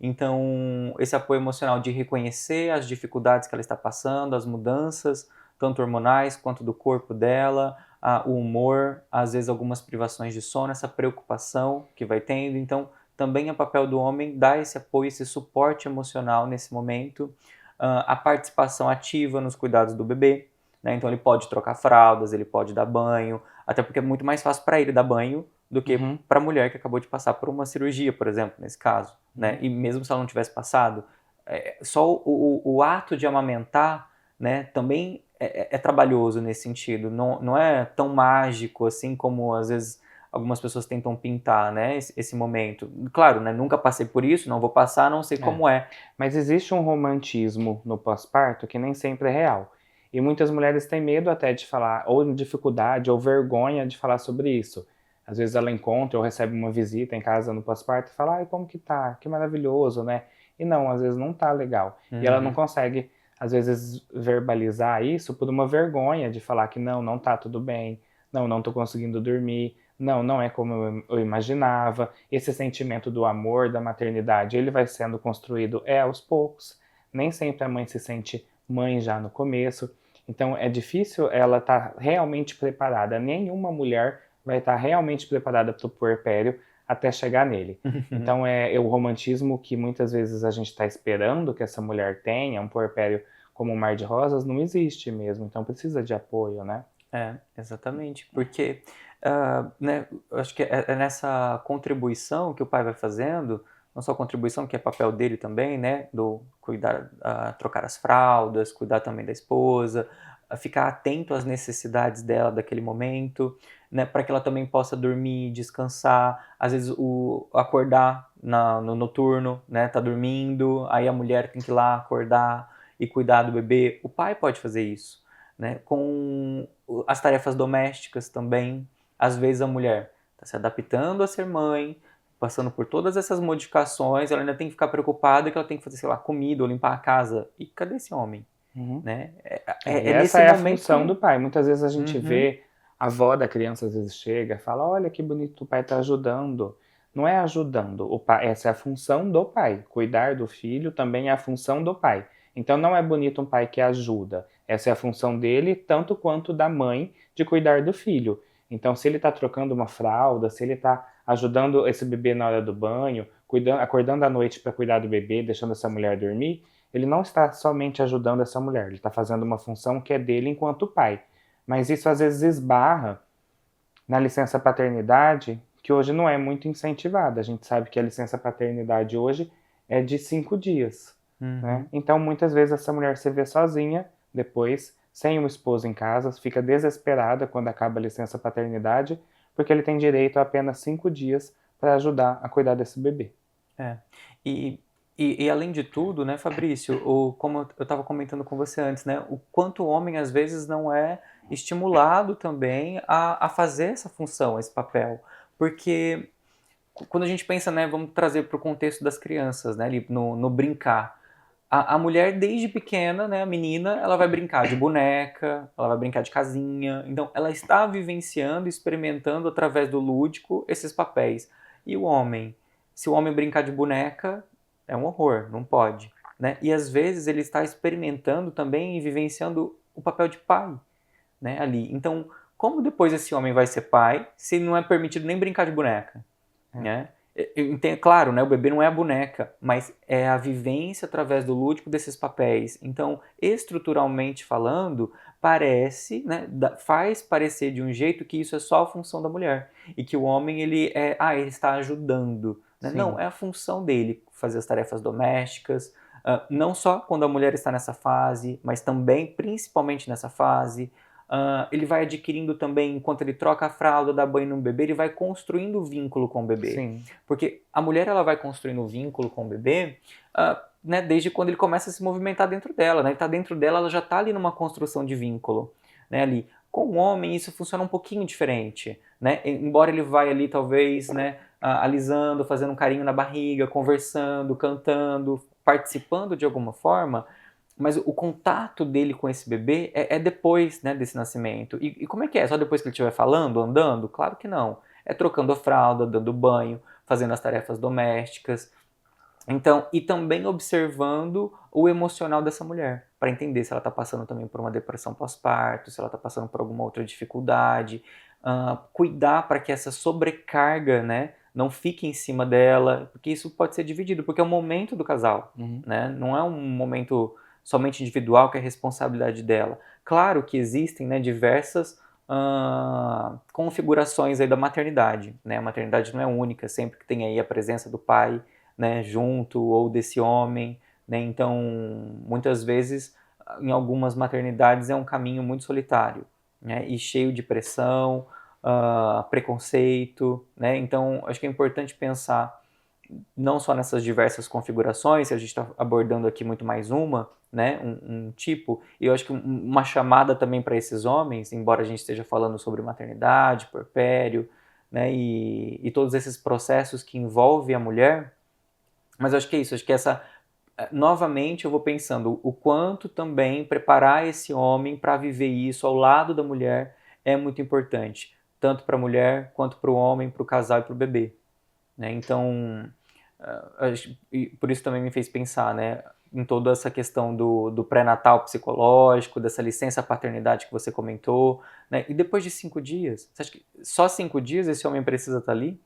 Então, esse apoio emocional de reconhecer as dificuldades que ela está passando, as mudanças, tanto hormonais quanto do corpo dela, o humor, às vezes algumas privações de sono, essa preocupação que vai tendo. Então, também é papel do homem dar esse apoio, esse suporte emocional nesse momento. A participação ativa nos cuidados do bebê, né? Então ele pode trocar fraldas, ele pode dar banho, até porque é muito mais fácil para ele dar banho do que para a mulher que acabou de passar por uma cirurgia, por exemplo, nesse caso, né? E mesmo se ela não tivesse passado, só o ato de amamentar, né, também é trabalhoso nesse sentido, não é tão mágico assim como às vezes algumas pessoas tentam pintar, né, esse momento. Claro, né, nunca passei por isso, não vou passar, não sei como é. Mas existe um romantismo no pós-parto que nem sempre é real. E muitas mulheres têm medo até de falar, ou dificuldade, ou vergonha de falar sobre isso. Às vezes ela encontra ou recebe uma visita em casa no pós-parto e fala, ai, como que tá? Que maravilhoso, né? E não, às vezes não tá legal. E ela não consegue, às vezes, verbalizar isso por uma vergonha de falar que não tá tudo bem, não tô conseguindo dormir, não é como eu imaginava. Esse sentimento do amor, da maternidade, ele vai sendo construído aos poucos. Nem sempre a mãe se sente mãe já no começo. Então é difícil ela estar realmente preparada. Nenhuma mulher vai estar realmente preparada para o puerpério até chegar nele. Então é o romantismo que muitas vezes a gente está esperando que essa mulher tenha, um puerpério como um mar de rosas, não existe mesmo. Então precisa de apoio, né? Exatamente, porque né, eu acho que é nessa contribuição que o pai vai fazendo, não só a contribuição que é papel dele também, né, do cuidar, trocar as fraldas, cuidar também da esposa, ficar atento às necessidades dela daquele momento, né, para que ela também possa dormir, descansar, às vezes acordar no noturno, né, tá dormindo, aí a mulher tem que ir lá acordar e cuidar do bebê, o pai pode fazer isso, né, com as tarefas domésticas também. Às vezes a mulher está se adaptando a ser mãe, passando por todas essas modificações, ela ainda tem que ficar preocupada que ela tem que fazer, sei lá, comida ou limpar a casa. E cadê esse homem? Né? Essa é a função do pai. Muitas vezes a gente vê a avó da criança, às vezes chega e fala, olha que bonito, o pai está ajudando. Não é ajudando, o pai, essa é a função do pai. Cuidar do filho também é a função do pai. Então não é bonito um pai que ajuda, Essa é a função dele, tanto quanto da mãe, de cuidar do filho. Então, se ele está trocando uma fralda, se ele está ajudando esse bebê na hora do banho, acordando à noite para cuidar do bebê, deixando essa mulher dormir, ele não está somente ajudando essa mulher, ele está fazendo uma função que é dele enquanto pai. Mas isso às vezes esbarra na licença paternidade, que hoje não é muito incentivada. A gente sabe que a licença paternidade hoje é de 5 dias. Né? Então, muitas vezes, essa mulher se vê sozinha, depois, sem um esposo em casa, fica desesperada quando acaba a licença paternidade, porque ele tem direito a apenas 5 dias para ajudar a cuidar desse bebê. E além de tudo, né, Fabrício, como eu estava comentando com você antes, né, o quanto o homem às vezes não é estimulado também a fazer essa função, esse papel. Porque quando a gente pensa, né, vamos trazer para o contexto das crianças, né, ali no brincar. A mulher, desde pequena, né, a menina, ela vai brincar de boneca, ela vai brincar de casinha. Então, ela está vivenciando, experimentando através do lúdico esses papéis. E o homem? Se o homem brincar de boneca, é um horror, não pode. Né? E às vezes ele está experimentando também e vivenciando o papel de pai, né, ali. Então, como depois esse homem vai ser pai se não é permitido nem brincar de boneca? Né? Claro, né, o bebê não é a boneca, mas é a vivência através do lúdico desses papéis. Então, estruturalmente falando, parece, né, faz parecer de um jeito que isso é só a função da mulher e que o homem ele está ajudando. Né? Não, é a função dele fazer as tarefas domésticas, não só quando a mulher está nessa fase, mas também, principalmente nessa fase. Ele vai adquirindo também, enquanto ele troca a fralda, dá banho no bebê, ele vai construindo vínculo com o bebê. Sim. Porque a mulher ela vai construindo vínculo com o bebê né, desde quando ele começa a se movimentar dentro dela. Né? Ele está dentro dela, ela já está ali numa construção de vínculo. Né, ali. Com o homem isso funciona um pouquinho diferente. Né? Embora ele vai ali talvez, né, alisando, fazendo um carinho na barriga, conversando, cantando, participando de alguma forma, mas o contato dele com esse bebê é depois, né, desse nascimento. E como é que é? Só depois que ele estiver falando, andando? Claro que não. É trocando a fralda, dando banho, fazendo as tarefas domésticas. Então, e também observando o emocional dessa mulher, para entender se ela está passando também por uma depressão pós-parto, se ela está passando por alguma outra dificuldade. Cuidar para que essa sobrecarga, né, não fique em cima dela, porque isso pode ser dividido, porque é o momento do casal. Né? Não é um momento somente individual, que é responsabilidade dela. Claro que existem, né, diversas configurações aí da maternidade. Né? A maternidade não é única, sempre que tem aí a presença do pai, né, junto, ou desse homem. Né? Então, muitas vezes, em algumas maternidades, é um caminho muito solitário, né? E cheio de pressão, preconceito. Né? Então, acho que é importante pensar não só nessas diversas configurações, a gente está abordando aqui muito mais uma, né, um tipo, e eu acho que uma chamada também para esses homens, embora a gente esteja falando sobre maternidade, puerpério, né, e todos esses processos que envolvem a mulher, mas eu acho que é isso, acho que novamente eu vou pensando o quanto também preparar esse homem para viver isso ao lado da mulher é muito importante, tanto para a mulher quanto para o homem, para o casal e para o bebê. Né? Então, por isso também me fez pensar, né, em toda essa questão do pré-natal psicológico, dessa licença paternidade que você comentou. Né? E depois de 5 dias, você acha que só 5 dias esse homem precisa estar ali?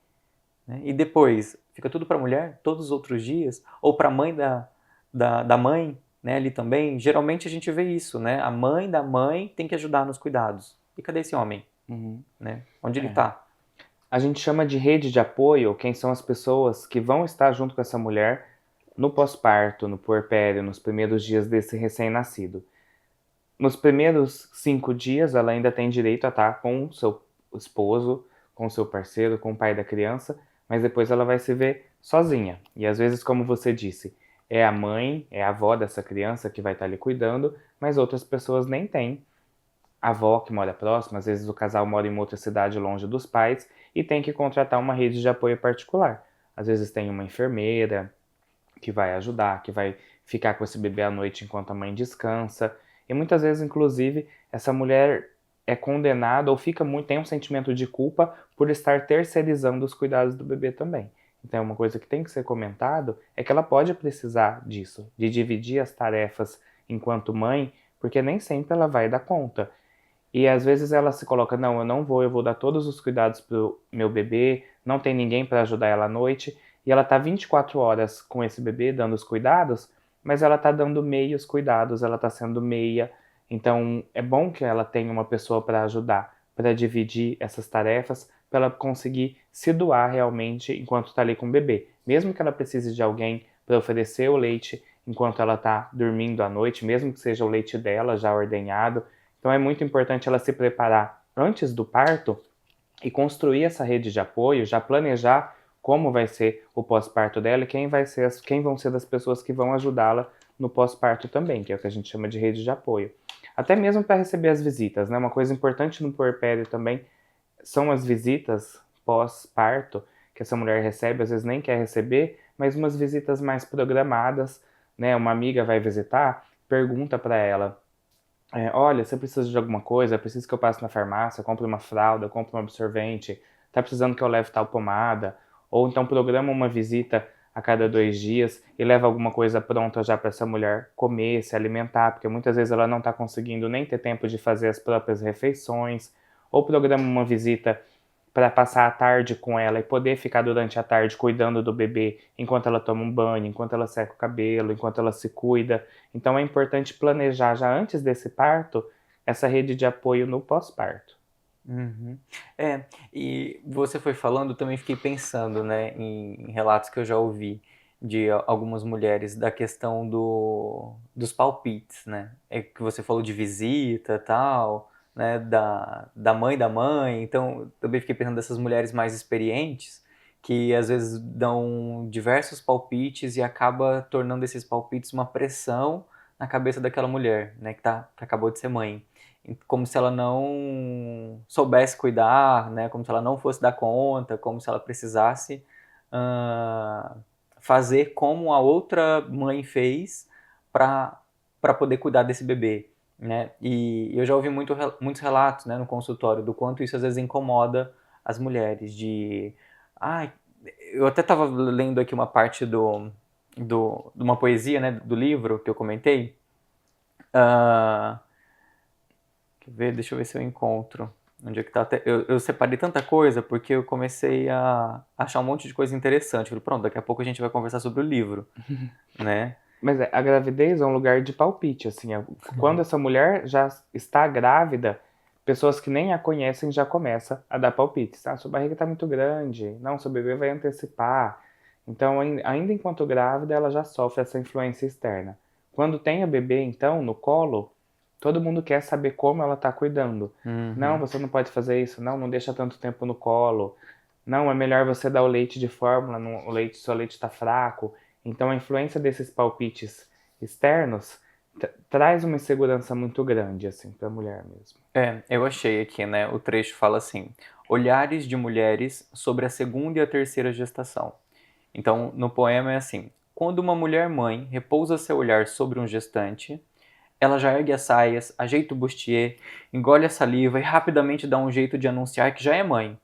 Né? E depois, fica tudo para a mulher, todos os outros dias? Ou para a mãe da mãe, né, ali também? Geralmente a gente vê isso, né? A mãe da mãe tem que ajudar nos cuidados. E cadê esse homem? Né? Onde ele está? A gente chama de rede de apoio quem são as pessoas que vão estar junto com essa mulher no pós-parto, no puerpério, nos primeiros dias desse recém-nascido. Nos primeiros 5 dias, ela ainda tem direito a estar com o seu esposo, com o seu parceiro, com o pai da criança, mas depois ela vai se ver sozinha. E às vezes, como você disse, é a mãe, é a avó dessa criança que vai estar ali cuidando, mas outras pessoas nem têm a avó que mora próxima, às vezes o casal mora em outra cidade longe dos pais e tem que contratar uma rede de apoio particular. Às vezes tem uma enfermeira que vai ajudar, que vai ficar com esse bebê à noite enquanto a mãe descansa. E muitas vezes, inclusive, essa mulher é condenada ou tem um sentimento de culpa por estar terceirizando os cuidados do bebê também. Então, uma coisa que tem que ser comentado é que ela pode precisar disso, de dividir as tarefas enquanto mãe porque nem sempre ela vai dar conta. E às vezes ela se coloca, não, eu não vou, eu vou dar todos os cuidados pro meu bebê, não tem ninguém para ajudar ela à noite, e ela tá 24 horas com esse bebê dando os cuidados, mas ela tá dando meios cuidados, ela tá sendo meia. Então é bom que ela tenha uma pessoa para ajudar, para dividir essas tarefas, para ela conseguir se doar realmente enquanto tá ali com o bebê. Mesmo que ela precise de alguém para oferecer o leite enquanto ela tá dormindo à noite, mesmo que seja o leite dela já ordenhado. Então é muito importante ela se preparar antes do parto e construir essa rede de apoio, já planejar como vai ser o pós-parto dela e quem vão ser as pessoas que vão ajudá-la no pós-parto também, que é o que a gente chama de rede de apoio. Até mesmo para receber as visitas, né? Uma coisa importante no puerpério também são as visitas pós-parto que essa mulher recebe, às vezes nem quer receber, mas umas visitas mais programadas, né? Uma amiga vai visitar, pergunta para ela, olha, você precisa de alguma coisa, precisa que eu passe na farmácia, compre uma fralda, compre um absorvente, tá precisando que eu leve tal pomada, ou então programa uma visita a cada 2 dias e leva alguma coisa pronta já para essa mulher comer, se alimentar, porque muitas vezes ela não está conseguindo nem ter tempo de fazer as próprias refeições, ou programa uma visita para passar a tarde com ela e poder ficar durante a tarde cuidando do bebê enquanto ela toma um banho, enquanto ela seca o cabelo, enquanto ela se cuida. Então é importante planejar já antes desse parto essa rede de apoio no pós-parto. Uhum. E você foi falando, eu também fiquei pensando, né, em relatos que eu já ouvi de algumas mulheres da questão dos palpites, né? É que você falou de visita e tal, né, da mãe. Então, eu também fiquei pensando dessas mulheres mais experientes que às vezes dão diversos palpites e acaba tornando esses palpites uma pressão na cabeça daquela mulher, né, que acabou de ser mãe, como se ela não soubesse cuidar, né? Como se ela não fosse dar conta, como se ela precisasse fazer como a outra mãe fez para poder cuidar desse bebê, né? E eu já ouvi muitos relatos, né, no consultório do quanto isso às vezes incomoda as mulheres, de eu até estava lendo aqui uma parte de uma poesia, né, do livro que eu comentei. Deixa eu ver se eu encontro. Onde é que tá? Eu separei tanta coisa porque eu comecei a achar um monte de coisa interessante. Falei, pronto, daqui a pouco a gente vai conversar sobre o livro, né? Mas a gravidez é um lugar de palpite, assim. Quando essa mulher já está grávida, pessoas que nem a conhecem já começam a dar palpites. Ah, sua barriga está muito grande. Não, seu bebê vai antecipar. Então, ainda enquanto grávida, ela já sofre essa influência externa. Quando tem o bebê, então, no colo, todo mundo quer saber como ela está cuidando. Não, você não pode fazer isso. Não, não deixa tanto tempo no colo. Não, é melhor você dar o leite de fórmula, seu leite está fraco. Então a influência desses palpites externos traz uma insegurança muito grande, assim, para a mulher mesmo. Eu achei aqui, né? O trecho fala assim: olhares de mulheres sobre a segunda e a terceira gestação. Então, no poema é assim: quando uma mulher mãe repousa seu olhar sobre um gestante, ela já ergue as saias, ajeita o bustier, engole a saliva e rapidamente dá um jeito de anunciar que já é mãe.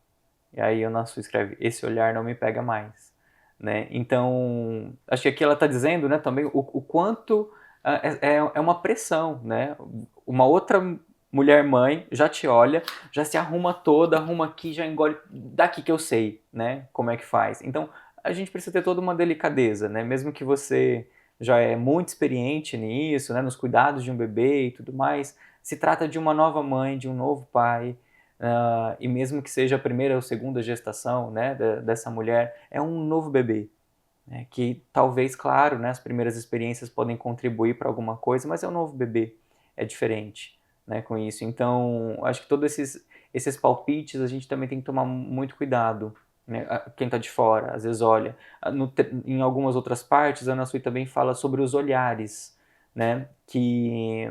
E aí o Nasu escreve: esse olhar não me pega mais. Né? Então, acho que aqui ela está dizendo, né, também o quanto é uma pressão. Né? Uma outra mulher mãe já te olha, já se arruma toda, arruma aqui, já engole daqui que eu sei, né, como é que faz. Então, a gente precisa ter toda uma delicadeza, né? Mesmo que você já é muito experiente nisso, né, nos cuidados de um bebê e tudo mais, se trata de uma nova mãe, de um novo pai, e mesmo que seja a primeira ou segunda gestação, né, dessa mulher, é um novo bebê, né, que talvez, claro, né, as primeiras experiências podem contribuir para alguma coisa, mas é um novo bebê, é diferente, né, com isso. Então, acho que todos esses palpites a gente também tem que tomar muito cuidado, né, quem está de fora, às vezes olha. Em algumas outras partes, a Ana Sui também fala sobre os olhares, né, que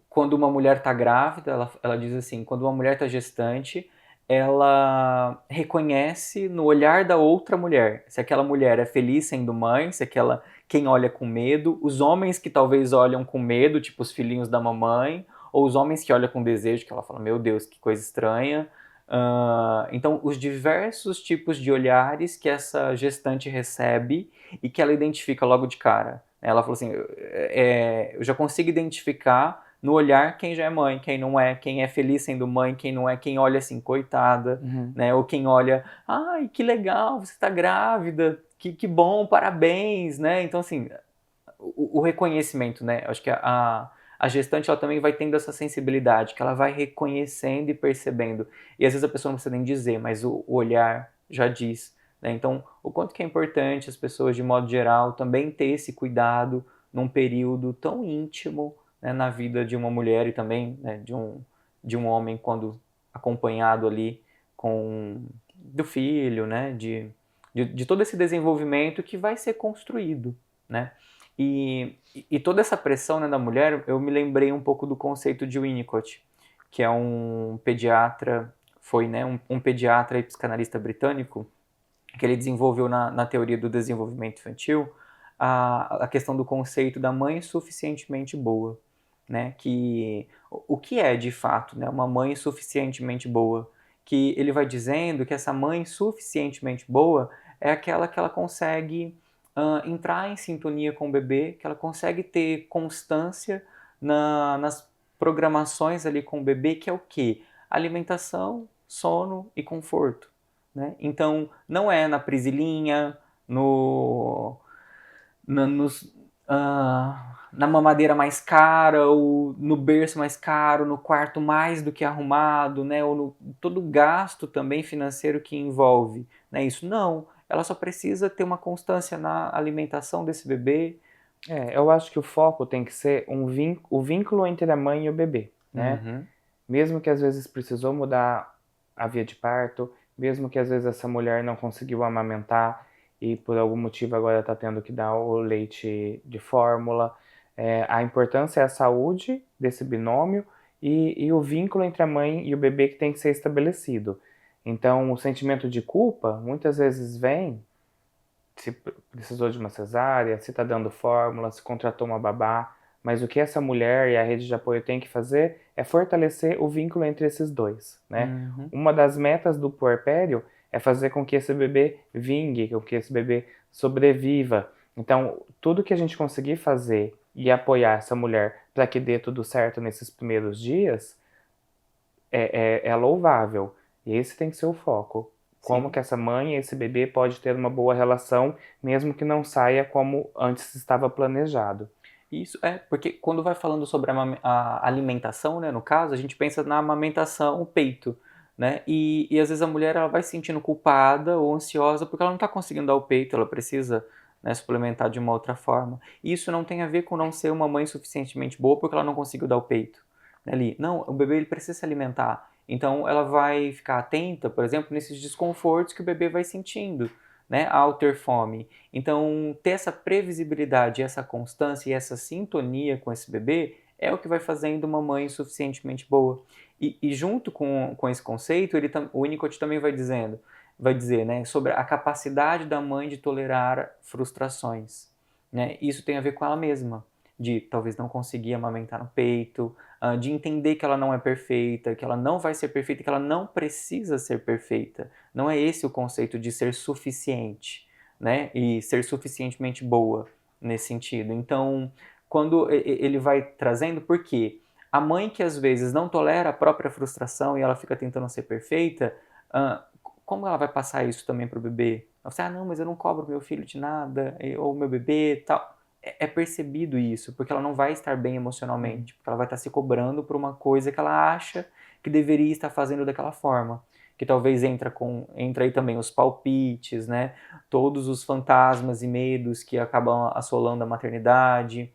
quando uma mulher está grávida, ela diz assim, quando uma mulher está gestante, ela reconhece no olhar da outra mulher, se aquela mulher é feliz sendo mãe, se aquela quem olha com medo, os homens que talvez olham com medo, tipo os filhinhos da mamãe, ou os homens que olham com desejo, que ela fala, meu Deus, que coisa estranha. Então, os diversos tipos de olhares que essa gestante recebe e que ela identifica logo de cara. Ela falou assim, eu já consigo identificar no olhar quem já é mãe, quem é feliz sendo mãe, quem não é, quem olha assim, coitada, né? Ou quem olha, ai, que legal, você está grávida, que bom, parabéns, né? Então, assim, o reconhecimento, né? Acho que a gestante ela também vai tendo essa sensibilidade, que ela vai reconhecendo e percebendo. E às vezes a pessoa não precisa nem dizer, mas o olhar já diz. Né? Então, o quanto que é importante as pessoas, de modo geral, também ter esse cuidado num período tão íntimo, né, na vida de uma mulher e também, né, de um homem quando acompanhado ali com do filho, né, de todo esse desenvolvimento que vai ser construído, né? E toda essa pressão, né, da mulher, eu me lembrei um pouco do conceito de Winnicott, que é um pediatra, foi, né, um pediatra e psicanalista britânico, que ele desenvolveu na teoria do desenvolvimento infantil a questão do conceito da mãe suficientemente boa, né, que o que é de fato, né, uma mãe suficientemente boa, que ele vai dizendo que essa mãe suficientemente boa é aquela que ela consegue entrar em sintonia com o bebê, que ela consegue ter constância nas programações ali com o bebê, que é o quê? Alimentação, sono e conforto. Né? Então, não é na prisilinha, no, na, nos, na mamadeira mais cara, ou no berço mais caro, no quarto mais do que arrumado, né? Ou no, todo o gasto também financeiro que envolve, né? Isso não. Ela só precisa ter uma constância na alimentação desse bebê. Eu acho que o foco tem que ser o vínculo entre a mãe e o bebê, né? Uhum. Mesmo que às vezes precisou mudar a via de parto, mesmo que às vezes essa mulher não conseguiu amamentar e por algum motivo agora está tendo que dar o leite de fórmula, a importância é a saúde desse binômio e o vínculo entre a mãe e o bebê que tem que ser estabelecido. Então, o sentimento de culpa muitas vezes vem se precisou de uma cesárea, se está dando fórmula, se contratou uma babá, mas o que essa mulher e a rede de apoio tem que fazer é fortalecer o vínculo entre esses dois, né? Uhum. Uma das metas do puerpério é fazer com que esse bebê vingue, com que esse bebê sobreviva. Então, tudo que a gente conseguir fazer e apoiar essa mulher para que dê tudo certo nesses primeiros dias é louvável. E esse tem que ser o foco. Como Sim. que essa mãe e esse bebê pode ter uma boa relação, mesmo que não saia como antes estava planejado. Isso é, porque quando vai falando sobre a alimentação, né, no caso, a gente pensa na amamentação, o peito, né? E às vezes a mulher ela vai se sentindo culpada ou ansiosa porque ela não está conseguindo dar o peito, ela precisa, né, suplementar de uma outra forma. E isso não tem a ver com não ser uma mãe suficientemente boa porque ela não conseguiu dar o peito, né, ali. Não, o bebê ele precisa se alimentar. Então ela vai ficar atenta, por exemplo, nesses desconfortos que o bebê vai sentindo, né, ao ter fome. Então, ter essa previsibilidade, essa constância e essa sintonia com esse bebê é o que vai fazendo uma mãe suficientemente boa. E junto com esse conceito, o Winnicott também vai dizer, né, sobre a capacidade da mãe de tolerar frustrações. Né? Isso tem a ver com ela mesma, de talvez não conseguir amamentar no peito, de entender que ela não é perfeita, que ela não vai ser perfeita, que ela não precisa ser perfeita. Não é esse o conceito de ser suficiente, né? E ser suficientemente boa nesse sentido. Então, quando ele vai trazendo, por quê? A mãe que às vezes não tolera a própria frustração e ela fica tentando ser perfeita, como ela vai passar isso também para o bebê? Você, não, mas eu não cobro meu filho de nada, ou meu bebê tal. É percebido isso, porque ela não vai estar bem emocionalmente, porque ela vai estar se cobrando por uma coisa que ela acha que deveria estar fazendo daquela forma. Que talvez entra aí também os palpites, né? Todos os fantasmas e medos que acabam assolando a maternidade.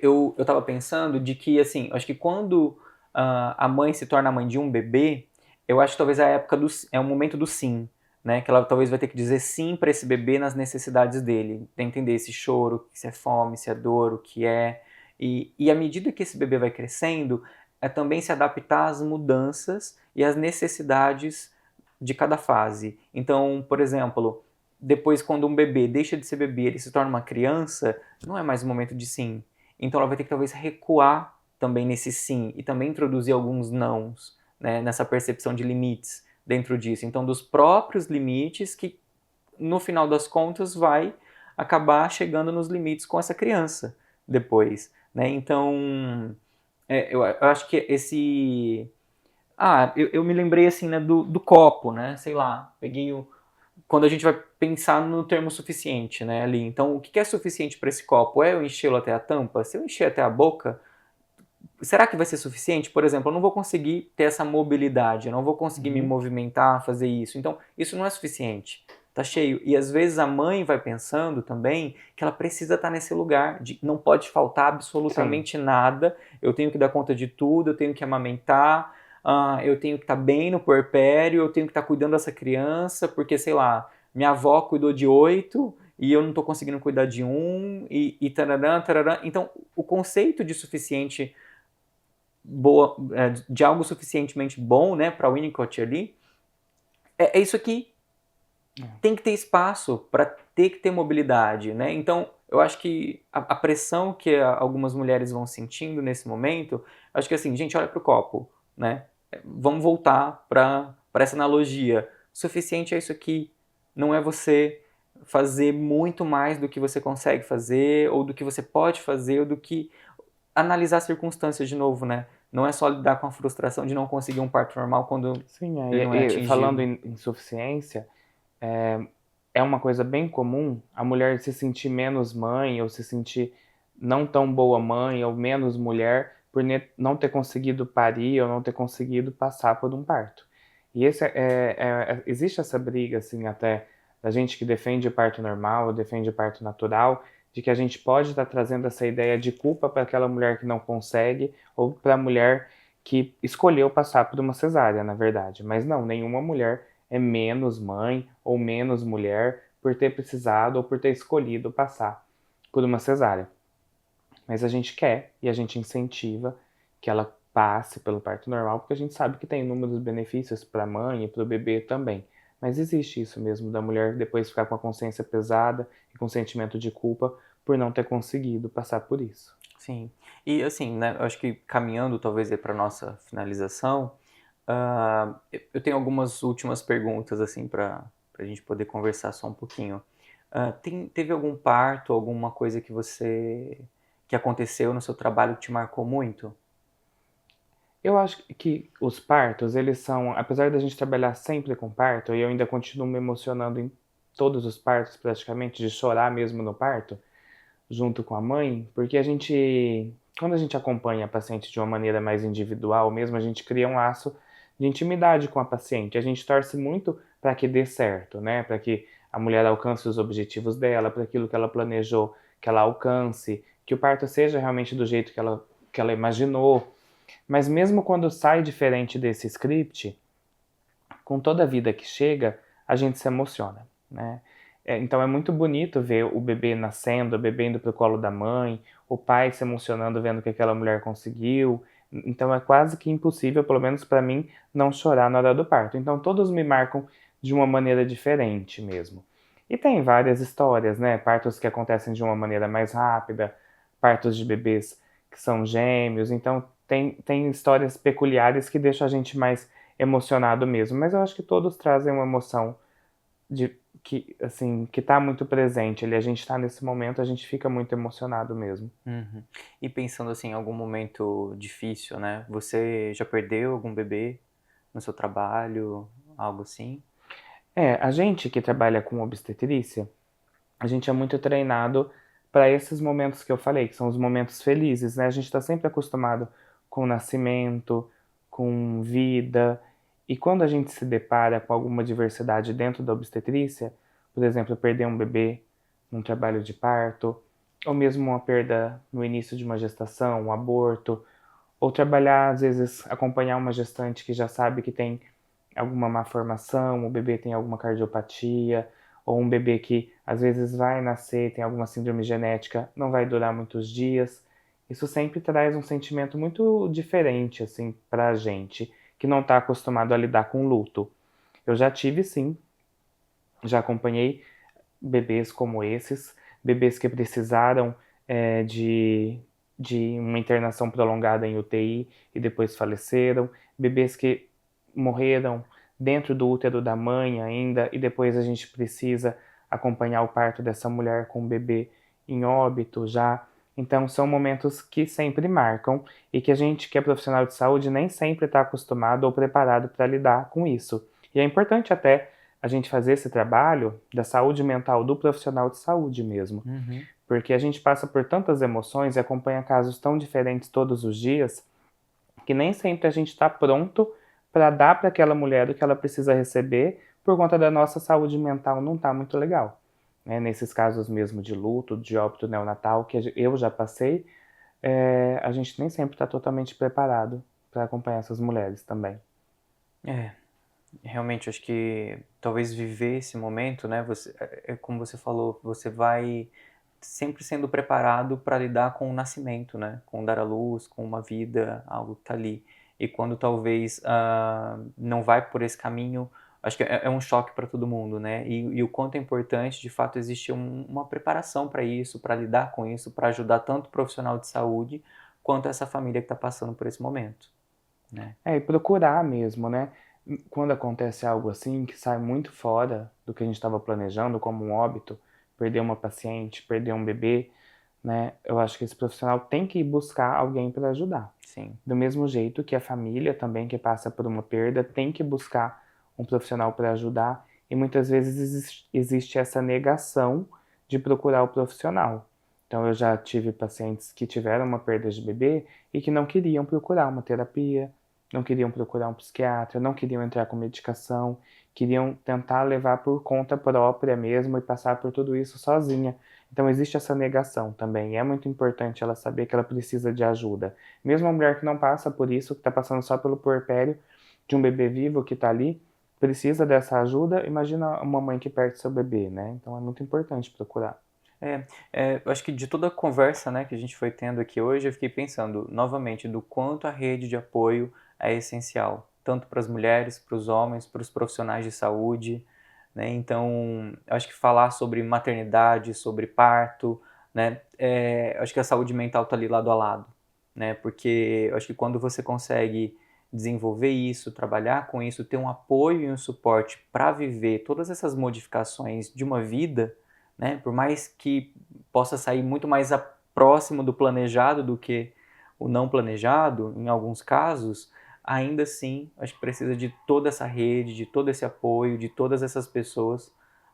Eu estava pensando de que, assim, acho que quando a mãe se torna a mãe de um bebê, eu acho que talvez é o momento do sim, né? Que ela talvez vai ter que dizer sim para esse bebê nas necessidades dele, entender esse choro, se é fome, se é dor, o que é. E à medida que esse bebê vai crescendo, é também se adaptar às mudanças e às necessidades de cada fase. Então, por exemplo, depois quando um bebê deixa de ser bebê, ele se torna uma criança, não é mais o momento de sim. Então ela vai ter que talvez recuar também nesse sim e também introduzir alguns nãos, né, nessa percepção de limites dentro disso. Então dos próprios limites que no final das contas vai acabar chegando nos limites com essa criança depois, né? Então, eu acho que esse... eu me lembrei assim, né, do copo, né? Sei lá, peguei o... Quando a gente vai pensar no termo suficiente, né, ali. Então, o que é suficiente para esse copo? É eu enchê-lo até a tampa? Se eu encher até a boca, será que vai ser suficiente? Por exemplo, eu não vou conseguir ter essa mobilidade, eu não vou conseguir me movimentar, fazer isso. Então, isso não é suficiente. Tá cheio. E às vezes a mãe vai pensando também que ela precisa estar nesse lugar, de não pode faltar absolutamente nada, eu tenho que dar conta de tudo, eu tenho que amamentar, eu tenho que estar bem no puerpério, eu tenho que estar cuidando dessa criança, porque, sei lá, minha avó cuidou de 8 e eu não estou conseguindo cuidar de um, e tararã, tararã. Então, o conceito de suficiente boa, de algo suficientemente bom, né, para o Winnicott ali, é isso aqui. Tem que ter espaço para ter que ter mobilidade, né? Então, eu acho que a pressão que algumas mulheres vão sentindo nesse momento, acho que assim, gente, olha para o copo, né? Vamos voltar para essa analogia. O suficiente é isso aqui. Não é você fazer muito mais do que você consegue fazer, ou do que você pode fazer, ou do que analisar circunstâncias de novo, né? Não é só lidar com a frustração de não conseguir um parto normal quando Sim, ele não é e falando atingido. em insuficiência, é uma coisa bem comum a mulher se sentir menos mãe ou se sentir não tão boa mãe ou menos mulher por não ter conseguido parir ou não ter conseguido passar por um parto. E existe essa briga, assim, até da gente que defende o parto normal ou defende o parto natural, de que a gente pode estar trazendo essa ideia de culpa para aquela mulher que não consegue ou para a mulher que escolheu passar por uma cesárea, na verdade. Mas não, nenhuma mulher é menos mãe ou menos mulher por ter precisado ou por ter escolhido passar por uma cesárea. Mas a gente quer e a gente incentiva que ela passe pelo parto normal, porque a gente sabe que tem inúmeros benefícios para a mãe e para o bebê também. Mas existe isso mesmo, da mulher depois ficar com a consciência pesada e com sentimento de culpa por não ter conseguido passar por isso. Sim. E assim, né, eu acho que caminhando talvez para nossa finalização, eu tenho algumas últimas perguntas assim para a gente poder conversar só um pouquinho. Teve algum parto, alguma coisa que aconteceu no seu trabalho que te marcou muito? Eu acho que os partos, eles são, apesar da gente trabalhar sempre com parto, e eu ainda continuo me emocionando em todos os partos praticamente, de chorar mesmo no parto, junto com a mãe, porque quando a gente acompanha a paciente de uma maneira mais individual mesmo, a gente cria um laço de intimidade com a paciente. A gente torce muito para que dê certo, né? Para que a mulher alcance os objetivos dela, para aquilo que ela planejou que ela alcance, que o parto seja realmente do jeito que ela imaginou. Mas mesmo quando sai diferente desse script, com toda a vida que chega, a gente se emociona, né? Então é muito bonito ver o bebê nascendo, o bebê indo pro colo da mãe, o pai se emocionando vendo o que aquela mulher conseguiu. Então é quase que impossível, pelo menos para mim, não chorar na hora do parto. Então todos me marcam de uma maneira diferente mesmo. E tem várias histórias, né? Partos que acontecem de uma maneira mais rápida, partos de bebês que são gêmeos. Então tem histórias peculiares que deixam a gente mais emocionado mesmo, mas eu acho que todos trazem uma emoção de que assim, que tá muito presente ali, a gente tá nesse momento, a gente fica muito emocionado mesmo. Uhum. E pensando assim, em algum momento difícil, né? Você já perdeu algum bebê no seu trabalho, algo assim? A gente que trabalha com obstetrícia, a gente é muito treinado para esses momentos que eu falei, que são os momentos felizes, né? A gente está sempre acostumado com o nascimento, com vida, e quando a gente se depara com alguma diversidade dentro da obstetrícia, por exemplo, perder um bebê num trabalho de parto, ou mesmo uma perda no início de uma gestação, um aborto, ou trabalhar, às vezes, acompanhar uma gestante que já sabe que tem alguma malformação, o bebê tem alguma cardiopatia, ou um bebê que às vezes vai nascer, tem alguma síndrome genética, não vai durar muitos dias. Isso sempre traz um sentimento muito diferente, assim, pra gente, que não está acostumado a lidar com luto. Eu já tive, sim, já acompanhei bebês como esses, bebês que precisaram de uma internação prolongada em UTI e depois faleceram, bebês que morreram dentro do útero da mãe ainda e depois a gente precisa acompanhar o parto dessa mulher com o bebê em óbito já. Então, são momentos que sempre marcam e que a gente, que é profissional de saúde, nem sempre está acostumado ou preparado para lidar com isso. E é importante até a gente fazer esse trabalho da saúde mental do profissional de saúde mesmo, Uhum. porque a gente passa por tantas emoções e acompanha casos tão diferentes todos os dias que nem sempre a gente está pronto para dar para aquela mulher o que ela precisa receber por conta da nossa saúde mental não tá muito legal. Né? Nesses casos mesmo de luto, de óbito neonatal, que eu já passei, a gente nem sempre está totalmente preparado para acompanhar essas mulheres também. É, realmente, acho que talvez viver esse momento, né? Como você falou, você vai sempre sendo preparado para lidar com o nascimento, né? Com dar à luz, com uma vida, algo que tá ali. E quando talvez não vai por esse caminho, acho que é um choque para todo mundo, né? E o quanto é importante, de fato, existe uma preparação para isso, para lidar com isso, para ajudar tanto o profissional de saúde quanto essa família que está passando por esse momento, né? E procurar mesmo, né? Quando acontece algo assim, que sai muito fora do que a gente estava planejando, como um óbito, perder uma paciente, perder um bebê, né? Eu acho que esse profissional tem que buscar alguém para ajudar. Sim. Do mesmo jeito que a família também que passa por uma perda tem que buscar um profissional para ajudar e muitas vezes existe essa negação de procurar o profissional. Então eu já tive pacientes que tiveram uma perda de bebê e que não queriam procurar uma terapia, não queriam procurar um psiquiatra, não queriam entrar com medicação, queriam tentar levar por conta própria mesmo e passar por tudo isso sozinha. Então existe essa negação também. E é muito importante ela saber que ela precisa de ajuda. Mesmo a mulher que não passa por isso, que está passando só pelo puerpério de um bebê vivo que está ali, precisa dessa ajuda. Imagina uma mãe que perde seu bebê, né? Então é muito importante procurar. Eu acho que de toda a conversa, né, que a gente foi tendo aqui hoje, eu fiquei pensando novamente do quanto a rede de apoio é essencial, tanto para as mulheres, para os homens, para os profissionais de saúde, né? Então, eu acho que falar sobre maternidade, sobre parto, né, eu acho que a saúde mental está ali lado a lado, né? Porque eu acho que quando você consegue desenvolver isso, trabalhar com isso, ter um apoio e um suporte para viver todas essas modificações de uma vida, né? Por mais que possa sair muito mais próximo do planejado do que o não planejado, em alguns casos, ainda assim, acho que precisa de toda essa rede, de todo esse apoio, de todas essas pessoas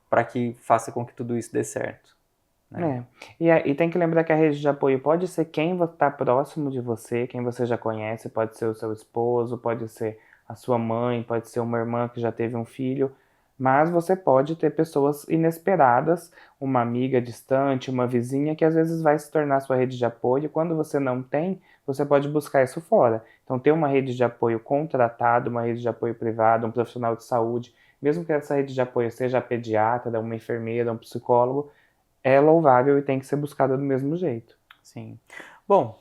para que faça com que tudo isso dê certo, né? É. E tem que lembrar que a rede de apoio pode ser quem está próximo de você, quem você já conhece, pode ser o seu esposo, pode ser a sua mãe, pode ser uma irmã que já teve um filho, mas você pode ter pessoas inesperadas, uma amiga distante, uma vizinha que às vezes vai se tornar sua rede de apoio. Quando você não tem, você pode buscar isso fora. Então, ter uma rede de apoio contratada, uma rede de apoio privada, um profissional de saúde, mesmo que essa rede de apoio seja a pediatra, uma enfermeira, um psicólogo, é louvável e tem que ser buscada do mesmo jeito. Sim. Bom,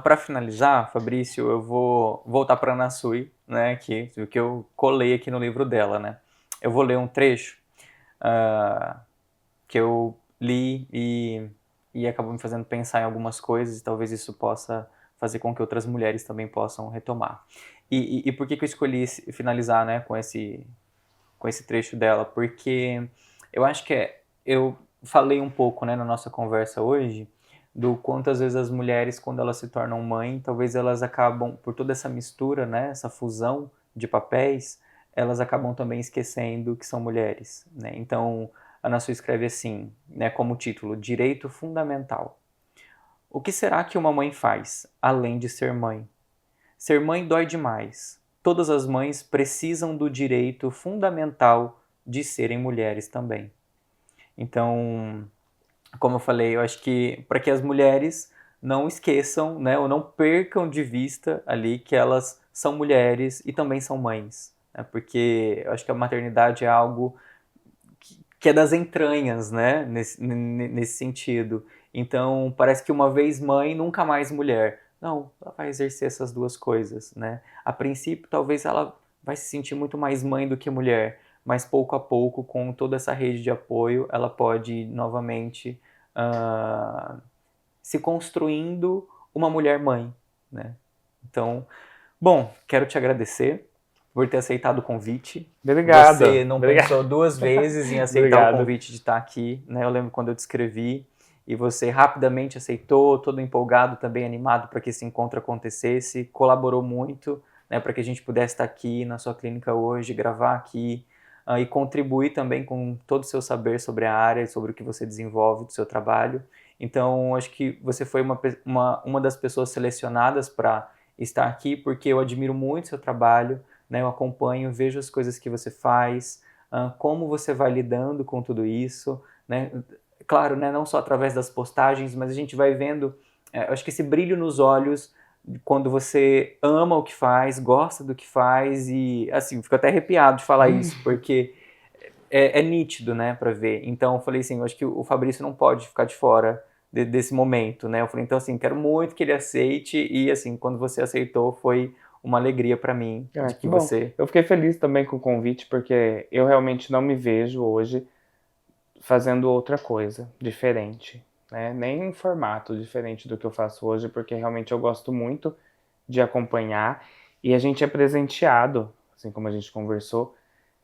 para finalizar, Fabrício, eu vou voltar para a Ana Sui, né, que eu colei aqui no livro dela, né? Eu vou ler um trecho que eu li e acabou me fazendo pensar em algumas coisas e talvez isso possa fazer com que outras mulheres também possam retomar. E por que eu escolhi finalizar, né, com esse trecho dela? Porque eu acho que eu falei um pouco, né, na nossa conversa hoje do quanto às vezes as mulheres, quando elas se tornam mãe, talvez elas acabam, por toda essa mistura, né, essa fusão de papéis, elas acabam também esquecendo que são mulheres, né? Então, a Ana Sue escreve assim, né, como título, Direito Fundamental. O que será que uma mãe faz, além de ser mãe? Ser mãe dói demais. Todas as mães precisam do direito fundamental de serem mulheres também. Então, como eu falei, eu acho que para que as mulheres não esqueçam, né, ou não percam de vista ali que elas são mulheres e também são mães, né, porque eu acho que a maternidade é algo que é das entranhas, né, nesse sentido. Então, parece que uma vez mãe, nunca mais mulher. Não, ela vai exercer essas duas coisas, né? A princípio, talvez ela vai se sentir muito mais mãe do que mulher, mas pouco a pouco, com toda essa rede de apoio, ela pode novamente se construindo uma mulher mãe, né? Então, bom, quero te agradecer por ter aceitado o convite. Obrigado. Você não Obrigado. pensou 2 vezes em aceitar Obrigado. o convite de estar aqui, né? Eu lembro quando eu te escrevi e você rapidamente aceitou, todo empolgado, também animado para que esse encontro acontecesse, colaborou muito, né, para que a gente pudesse estar aqui na sua clínica hoje, gravar aqui e contribuir também com todo o seu saber sobre a área e sobre o que você desenvolve do seu trabalho. Então, acho que você foi uma das pessoas selecionadas para estar aqui, porque eu admiro muito o seu trabalho, né, eu acompanho, vejo as coisas que você faz, como você vai lidando com tudo isso, né? Claro, né, não só através das postagens, mas a gente vai vendo, acho que esse brilho nos olhos quando você ama o que faz, gosta do que faz e, assim, fico até arrepiado de falar isso, porque é nítido, né, para ver. Então, eu falei assim, eu acho que o Fabrício não pode ficar de fora desse momento, né? Eu falei, então, assim, quero muito que ele aceite e, assim, quando você aceitou, foi uma alegria para mim de que Bom, você... eu fiquei feliz também com o convite, porque eu realmente não me vejo hoje fazendo outra coisa diferente, né? Nem um formato diferente do que eu faço hoje, porque realmente eu gosto muito de acompanhar e a gente é presenteado, assim como a gente conversou,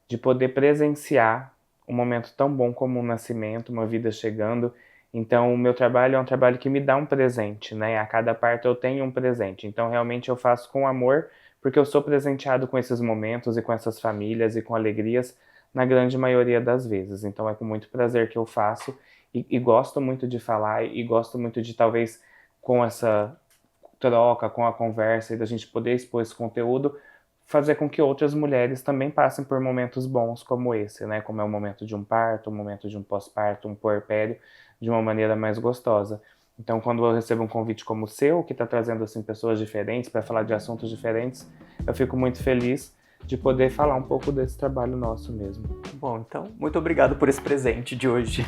de poder presenciar um momento tão bom como um nascimento, uma vida chegando. Então, o meu trabalho é um trabalho que me dá um presente, né? A cada parto eu tenho um presente. Então, realmente eu faço com amor, porque eu sou presenteado com esses momentos e com essas famílias e com alegrias na grande maioria das vezes. Então, é com muito prazer que eu faço e gosto muito de falar e gosto muito de, talvez, com essa troca, com a conversa e da gente poder expor esse conteúdo, fazer com que outras mulheres também passem por momentos bons como esse, né? Como é o momento de um parto, o momento de um pós-parto, um puerpério, de uma maneira mais gostosa. Então, quando eu recebo um convite como o seu, que está trazendo assim pessoas diferentes para falar de assuntos diferentes, eu fico muito feliz de poder falar um pouco desse trabalho nosso mesmo. Bom, então, muito obrigado por esse presente de hoje.